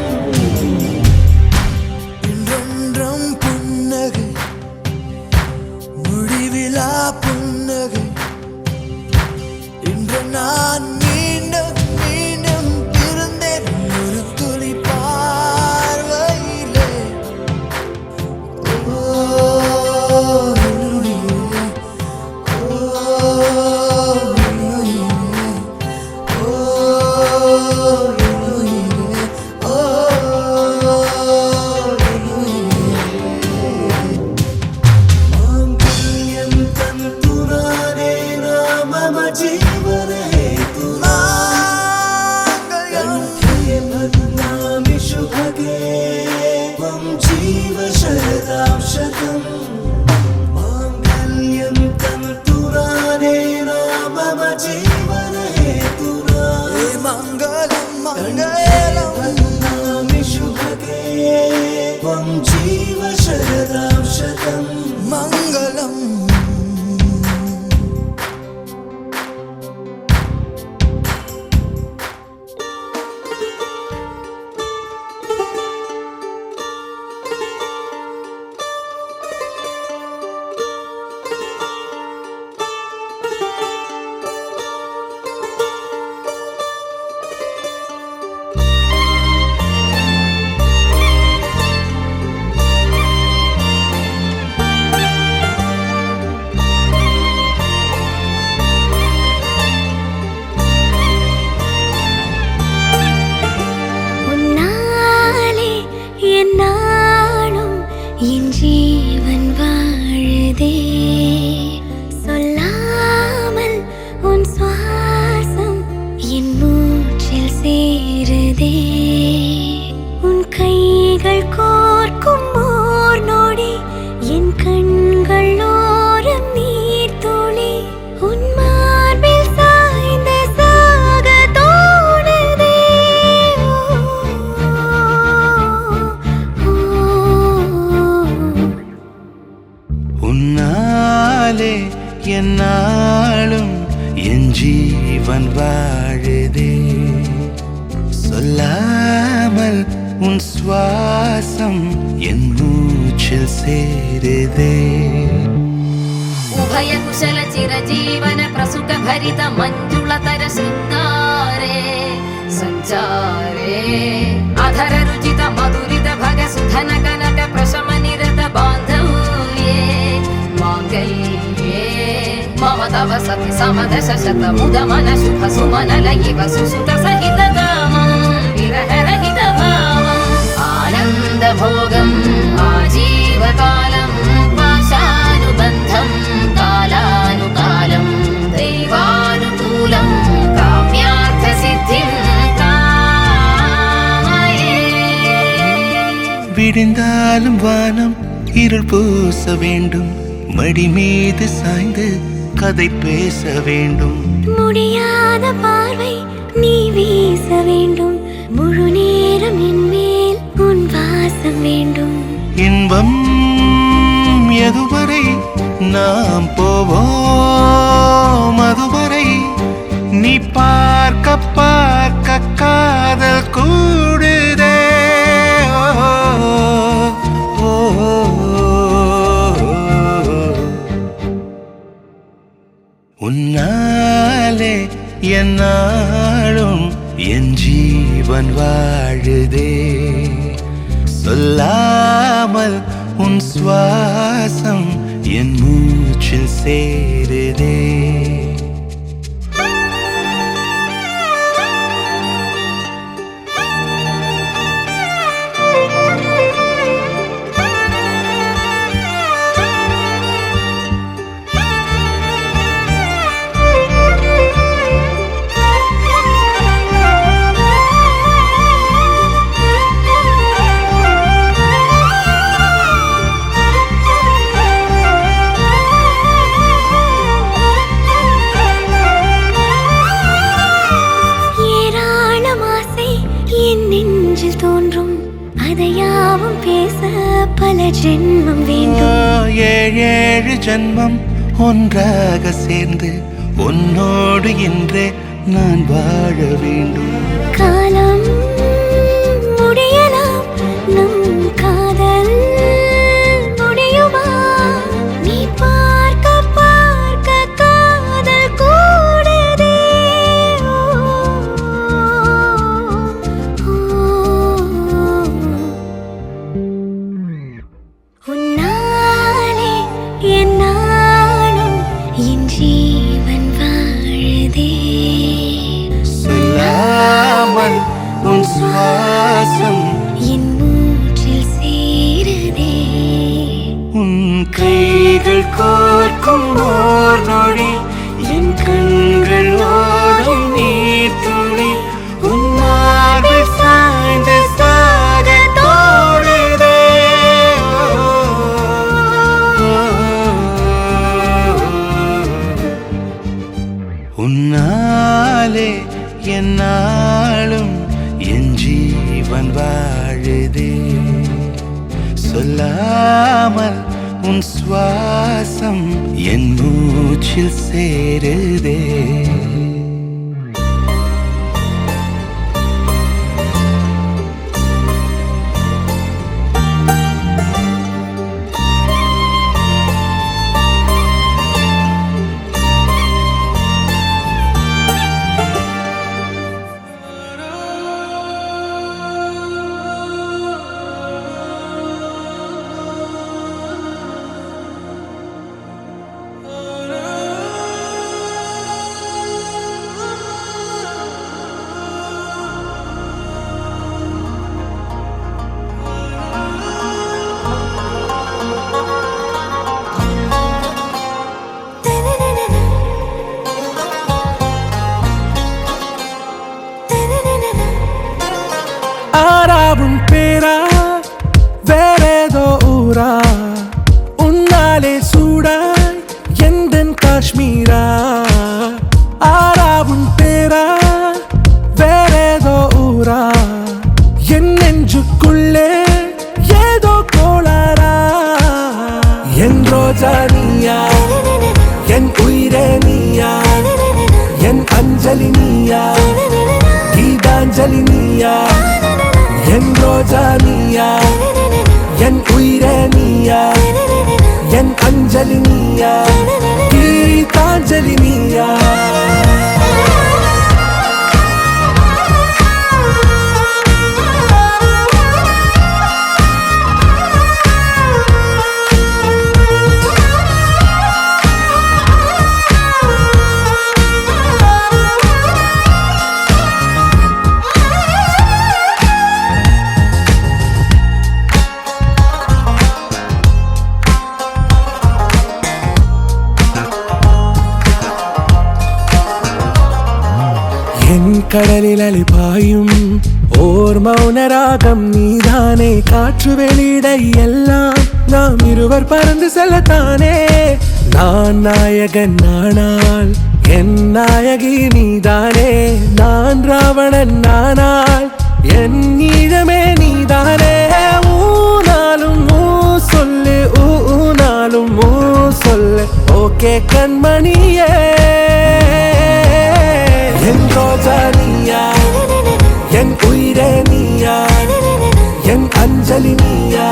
இன்றென்றும் புன்னகை முடிவிலா புன்னகை இன்று நான் மீண்டும் மீண்டும் பிறந்தேன் ஒரு துளி பார்வையிலே ஓ என்னுயிரே, ஓ என்னுயிரே, ஓ என்னுயிரே, ஓ என்னுயிரே. மாங்கல்யம் தந்துனானேனா மம ஜீவன ஹேதுனா கண்டே பத்னாமி சுபகே த்வம் ஜீவ சரதாம் சதம் மாங்கல்யம் தந்துனானேனா மம ஜீவன ஹேதுனா மங்களம் மங்களம் त्वं जीव शरदां शतं मङ्गलम् என்னாலும் என் ஜீவன் வாழுதே சொல்லாமல் உன் சுவாசம் என் மூச்சில் சேருதே उभय कुशल चिरजीवन प्रसुख भरित मंजुलतर शृंगारे संचारे अधर रुचित मधुरित भग सुधन कनक प्रशम निरत बांधव्ये मांगल्ये मम तव सति समदश शत मुद मन शुभ सुमन लयिव सुसुत सहित कामं विरह रहित भावम् आनंद भोगम् आजीवकालम् पाशानुबन्धम् कालानुकालं दैवानुकूलं काम्यार्थ सिद्धिं कामये விடிந்தாலும் வானம் இருள் பூச வேண்டும் மடி மீது சாய்ந்து கதை பேச வேண்டும் முடியாத பார்வை நீ வீச வேண்டும் முழு நேரம் என் மேல் உன் வாசம் வேண்டும் இன்பம் எதுவரை நாம் போவோம் அதுவரை நீ பார்க்க பார்க்க காதல் கூடுதே ஓ, ஓ, உன்னாலே என்னாலும் என் ஜீவன் வாழுதே சொல்லாமல் உன் சுவாசம் என் மூச்சில் சேருதே பல ஜென்மம் வேண்டும் ஏழேழு ஜென்மம் ஒன்றாக சேர்ந்து உன்னோடு இன்றே நான் வாழ வேண்டும் காலம் முடியலாம் நம் காதல் முடியுமா நீ பார்க்க பார்க்க காதல் கூடுதே உன்னாலே என்னாலும் என் ஜீவன் வாழுதே சொல்லாமல் உன் சுவாசம் என் மூச்சில் சேருதே உன் கைகள் கோர்க்கும் ஓர் நொடி என் கண்கள் ஓடும் நீர் துளி உன் மார்பில் சாய்ந்து சாக தோடுதே உன்னாலே என்னாலும் என் ஜீவன் வாழுதே இல்லாமல் உன் சுவாசம் என் மூச்சில் சேருதே. ஆராவும் பேரா வேறேதோ ஊரா உன்னாலே சூடாய் எந்தன் காஷ்மீரா. ஆராவும் பேரா வேறேதோ ஊரா என் நெஞ்சுக்குள்ளே ஏதோ கோளாரா. என் ரோஜா நீயா என் உயிரே நீயா என் அஞ்சலி நீயா கீதாஞ்சலி நீயா. என் ரோஜா நீயா என் உயிரே நீயா என் அஞ்சலி நீயா கீதாஞ்சலி நீயா. என் கடலில் அலிபாயும் ஓர் மௌனராகம் நீதானே. காற்று வெளியிட எல்லாம் நாம் இருவர் பறந்து செல்லத்தானே. நான் நாயகன் நானால் என் நாயகி நீதானே. நான் ராவணன் நானால் என் ஈழமே நீதானே. ஊனாலும் ஊ சொல்லு ஊனாலும் ஊ சொல்லு ஓகே கண்மணியே. என் ரோஜா நீயா என் உயிரே நீயா என் அஞ்சலி நீயா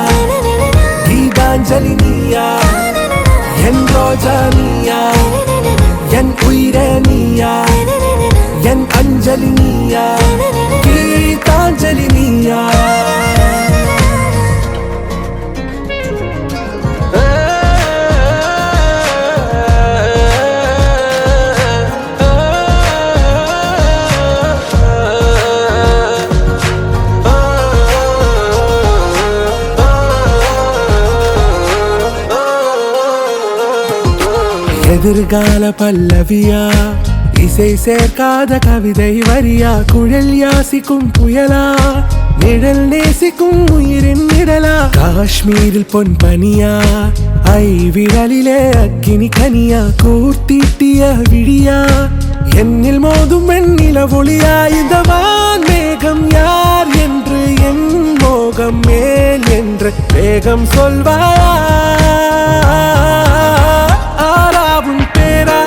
கீதாஞ்சலி நீயா. என் ரோஜா நீயா என் உயிரே நீயா என் அஞ்சலி நீயா கீதாஞ்சலி நீயா. எதிர்கால பல்லவியா இசை சேர்க்காத கவிதை வரியா. குழல் யாசிக்கும் புயலா நிழல் நேசிக்கும் உயிரின் நிழலா. காஷ்மீரில் பொன் பனியா ஐ விரலிலே அக்கினி கனியா. கூர்த்தீட்டிய விழியா என்னில் மோதும் வெண்ணில ஒளியா. இந்த வான் மேகம் யார் என்று என் மோகம் மேல் என்று வேகம் சொல்வாயா. ஆராவும் பேரா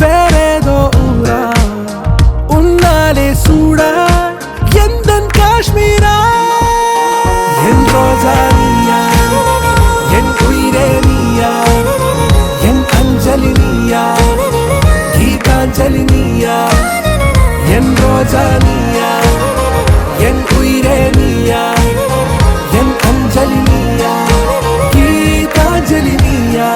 வேறேதோ ஊரா உன்னாலே சூடா எந்தன் காஷ்மீரா. என் ரோஜா நீயா என் உயிரே நீயா என் அஞ்சலி நீயா கீதாஞ்சலி நீயா. என் ரோஜா நீயா என் உயிரே நீயா என் அஞ்சலி நீயா கீதாஞ்சலி நீயா.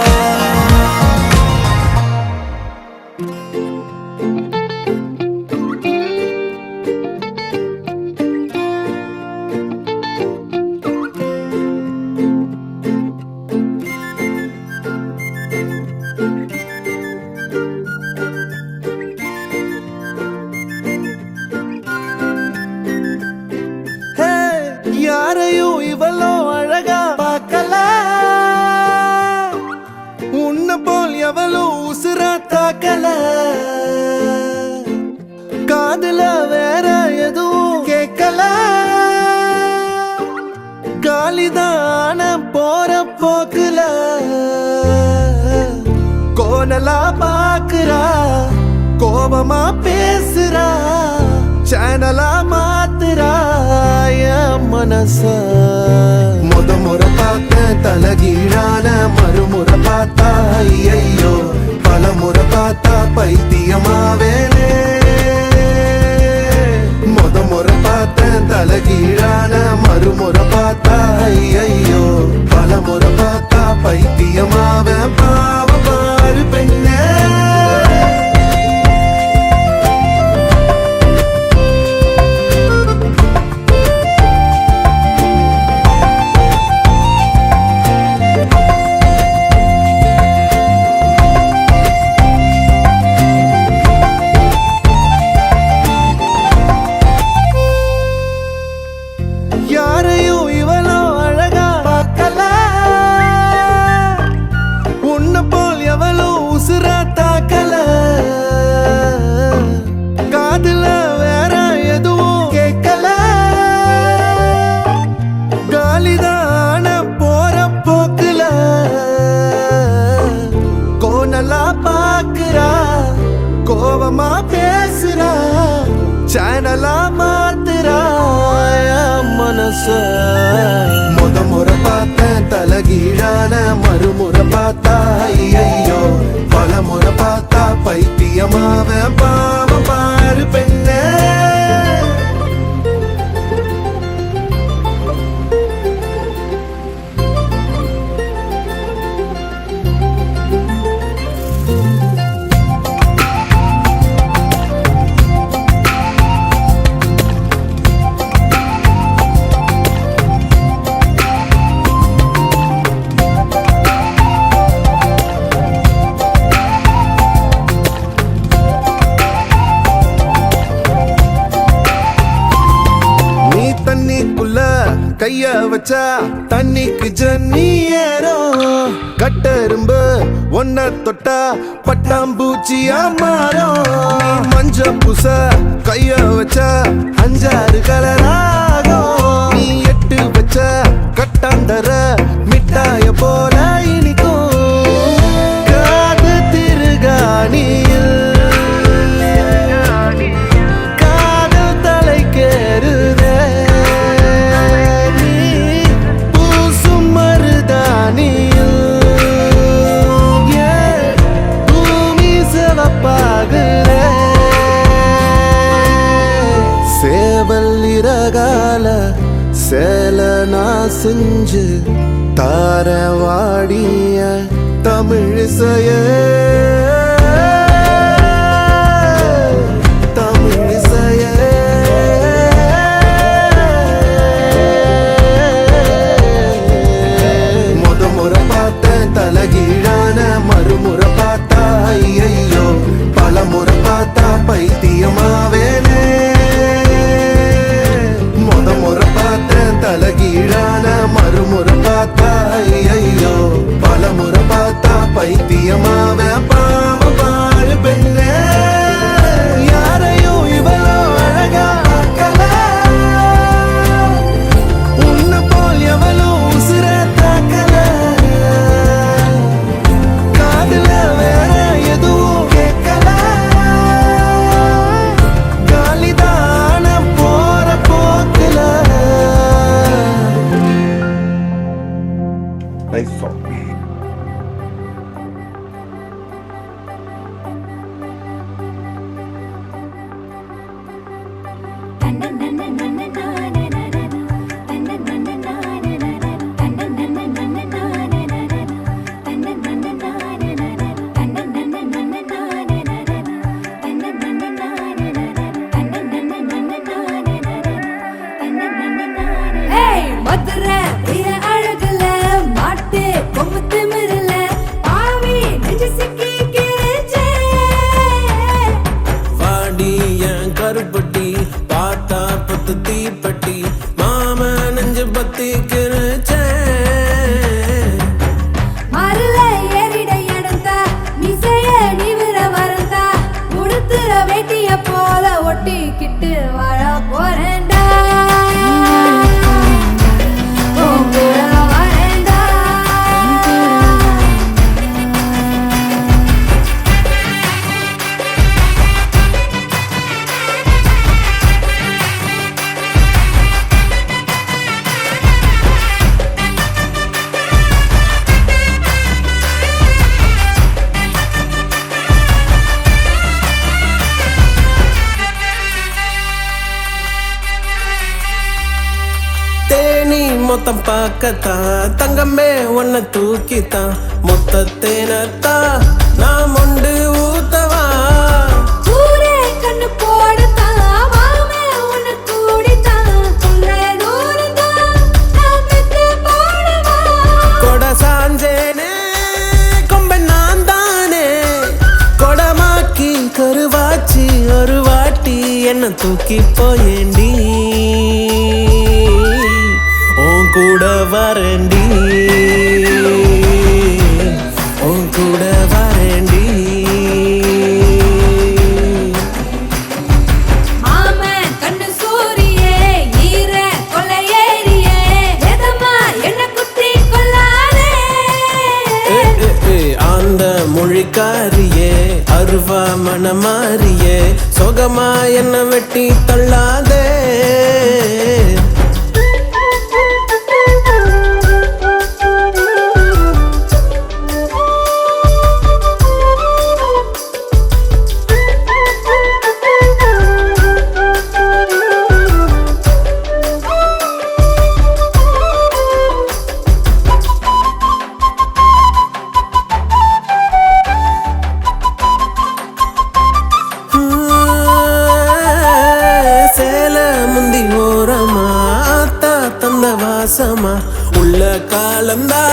யாரையும் இவளோ அழகா பார்க்கல. உன்ன போல் எவளோ உசுரா தாக்கல. காதுல வேற எதுவும் கேட்கல. காலிதான கோணலா பாக்குறா கோபமா பேசுறா சேனலா மாத்துறா என் மனச முறை பார்த்த தலகீழான மறுமுறை பார்த்தா ஐயோ பல முறை பார்த்தா பைத்தியமாவேனே முறை பார்த்த தலகீழான மறுமுறை பார்த்தா ஐயோ பல முறை பார்த்தா பைத்தியமாவே பாவ பாரு பெண்ணே யாரையும் இவளோ அழகா பார்க்கல உன்னை போல் எவளோ உசுரா தாக்கல காதுல வேற எதுவும் கேட்கல காலிதான போற போக்குல கோணலா பாக்குறா கோபமா பேசுறா சேனலா மாத்துறா மனச முறை பார்த்த தலகீழான மறுமுறை பார்த்தா ஐயோ பல முறை பார்த்தா பைத்தியமாவ பாவ பாரு பெண்ணே தண்ணிக்குள்ள கைய வச்சா தண்ணிக்கு ஜன்னி ஏறும் கட்டெரும்பு ஒன்ன தொட்டா பட்டாம்பூச்சியா மாறும் மஞ்ச பூச கைய வச்சா 5-6 கலராகும் நீ 8 வச்ச கட்டாந்தர மிட்டாய போல இனிக்கும் காது திருகாணியில் காதல் தலைக்கேறுதே சேவல்லிரகால சேல நான் செஞ்சு தார வாடிய தமிழிசைய தமிழிசைய முறை பார்த்த தலகீழான மறுமுறை பார்த்தா ஐயோ பல முறை பார்த்தா பைத்தியமாவேனே முறை பார்த்த தலகீழான மறுமுறை பார்த்தா ஐயோ பல முறை பார்த்தா பைத்தியமாவே பாவ தேனி மொத்தம் பார்க்கத்தான் தங்கமே உன்னை தூக்கித்தான் மொத்த தேனத்தான் நான் மொண்டு ஊத்தவா ஊரே கண்ணு போடத்தான் வாமே உன்னை கூடித்தான் உள்ள தூரத்தான் நான் பெத்து போடவா கொட சாஞ்சேனே கொம்ப நான் தானே கொடமாக்கி கருவாச்சி ஒரு வாட்டி என்ன தூக்கி போயேண்டி உன் கூட வரேண்டி உன் கூட வரேண்டி மாமன் கண்ணு சூரியே ஈர கொள்ளையேறியே எதமா என்ன குத்தி கொள்ளாதே அந்த மொழிக்காரியே அருவா மனமாரியே சொகமா என்ன வெட்டி தள்ளாதே சேல முந்தி ஓரமா ஆத்தா தந்த வாசமா உள்ள காலந்தா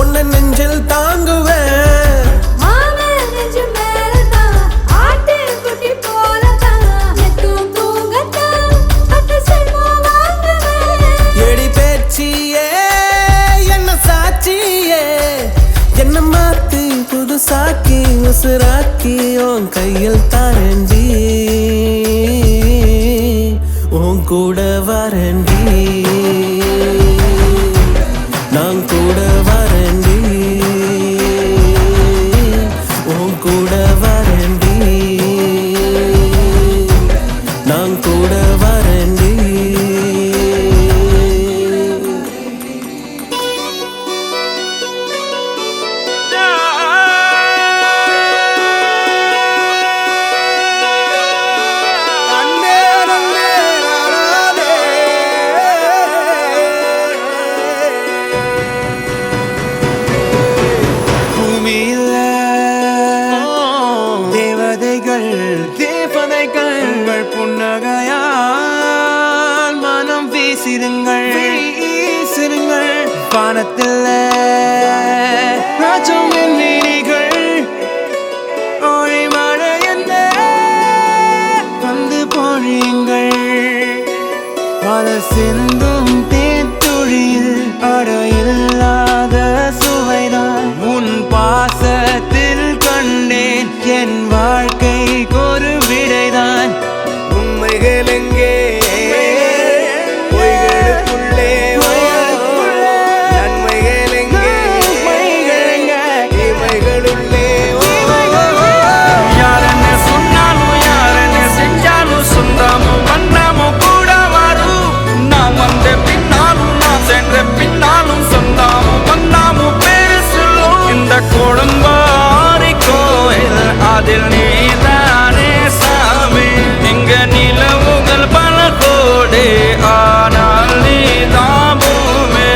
உன்னை நெஞ்சில் தாங்குவேன் மாமன் நெஞ்சு மேலதான் ஆட்டு குட்டி போலதான் எத்தும் தூங்கத்தான் பட்டு செல்வம் வாங்குவேன் எடி பேச்சியே என்ன சாட்சியே என்ன மாத்தி புதுசாக்கி உசுராக்கி உன் கையில் தாரண்டி உன் கூட வரண்டி நான் கூட வரண்டி உன் கூட வரண்டி நான் கூட வரண்டி பூமியில தேவதைகள் தேவதைகள் உங்கள் புன்னகையால் மனம் வீசிடுங்கள் வீசிடுங்கள் வானத்தில் ராஜம் எண்ணிகள் ஒளி மழை என்ன வந்து பொழியுங்கள் பல சிந்தும் தேத்துழியில் அடையில்லாத சுவைதான் உன் பாசத்தில் கண்டேன் என் வாழ்க்கைக்கு ஒரு விடைதான் உண்மைகள் எங்கே பொய்களுக்குள்ளே நன்மைகள் எங்கே இமைகளுள்ளே யார் என்ன சொன்னாலும் யார் என்ன செஞ்சாலும் சொந்தமும் வண்ணமும் கூட வரும் நான் வந்த பின்னாலும் நான் சென்ற பின்னாலும் சொந்தமும் வண்ணமும் பேரு சொல்லும் இந்த கொடும்பாரி கோயில் அதில் நீதானே சாமி இங்க நிலவுகள் பல கோடி ஆனால் நீதான் பூமி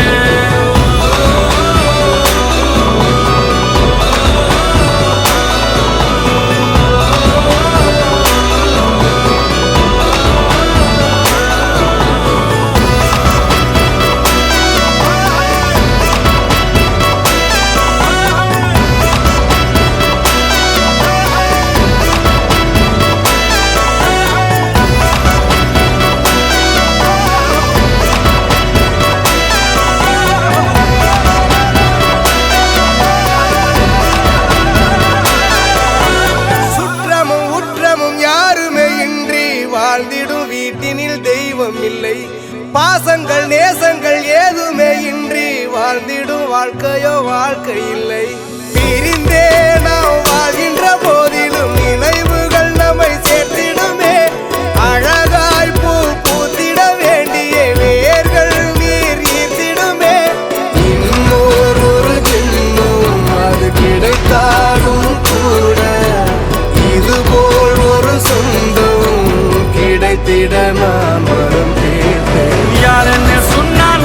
சுற்றமும் உற்றமும் யாருமே இன்றி வாழ்ந்திடும் வீட்டினில் தெய்வம் இல்லை பாசங்கள் நேசங்கள் ஏதுமே இன்றி வாழ்ந்திடும் வாழ்க்கையோ வாழ்க்கை இல்லை பிரிந்தே நாம் வாழ்கின்ற போதிலும் நினைவுகள் நம்மை சேர்த்திடுமே அழகாய் பூ பூத்திட வேண்டிய வேர்கள் நீர் ஈர்த்திடுமே இன்னொரு ஜென்மம் அது கிடைத்தாலும் கூட இதுபோல் ஒரு சொந்தம் கிடைத்திட நான் வரும் யார் என்ன சொன்னாலும்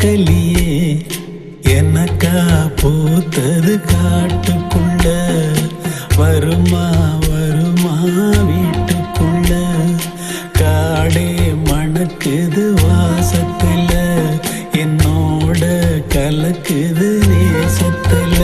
பார்க்கலியே எனக்கா பூத்தது காட்டுக்குள்ள வருமா வருமா வீட்டுக்குள்ள காடே மணக்குது வாசத்துல என்னோட கலக்குது நேசத்துல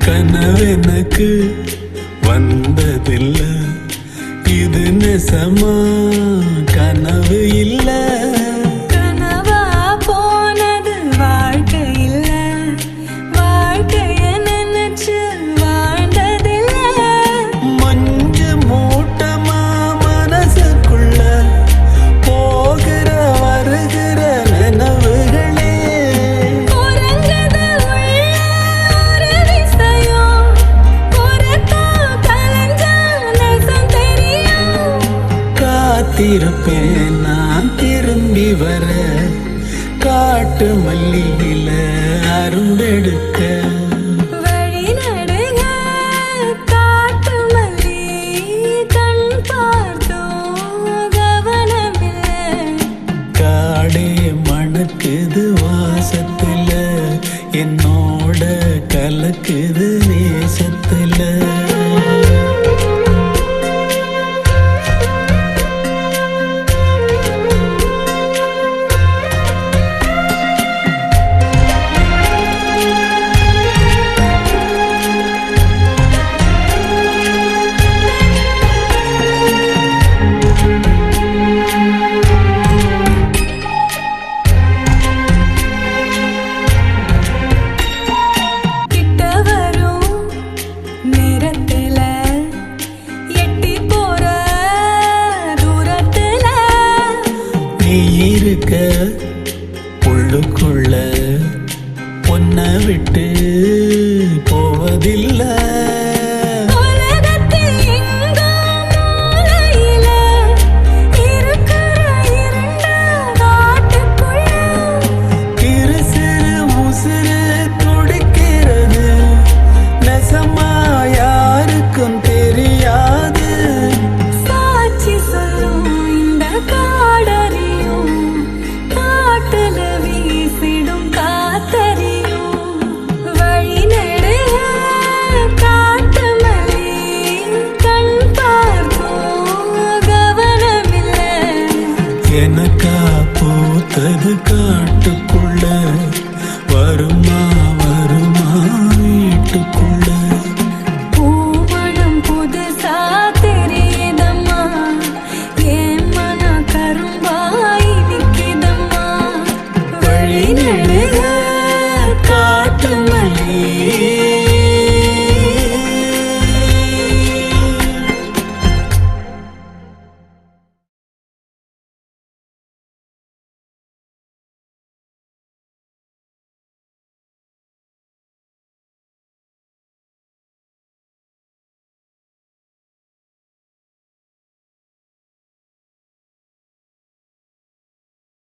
கனவெனக்கு வந்ததில்ல இது நெசமா கனவு இல்ல கனவா போனது வாழ்க்கை இல்ல வாழ்க்கைய நினைச்சு வாழ்ந்ததில்ல மஞ்சு மூட்டமா மனசுக்குள்ள போகிற வருகிற நினைவுகளே உறங்குது உள்ள ஒரு விஷயம் உறக்கா கலைஞ்சா நெசம் தெரியும் காத்திருப்பேன் நான் திரும்பி வர காட்டு மல்லியில அரும்பெடுக்க வழி நடுங்க காட்டு மல்லி கண் பார்த்தோம் கவனமில்ல காடே மணக்குது வாசத்துல என்னோட கலக்குது நேசத்துல கிட்ட வரும் நேரத்துல எட்டி போற தூரத்துல நீ இருக்க உள்ளுக்குள்ள பொன்ன விட்டு போவதில்லை உலகத்தில் எங்கோ மூலையில இருக்கிற இருண்ட காட்டுக்குள்ள சிறு சிறு உசுறு துடிக்கிறது நெசமா யாருக்கும் தெரியாது சாட்சி சொல்லும் இந்த காடறியும் காட்டுல வீசிடும் காத்தறியும் வழி நடுக காட்டு மல்லி கண் பார்க்கும் கவனமில்லை எனக்கா பூத்தது காட்டு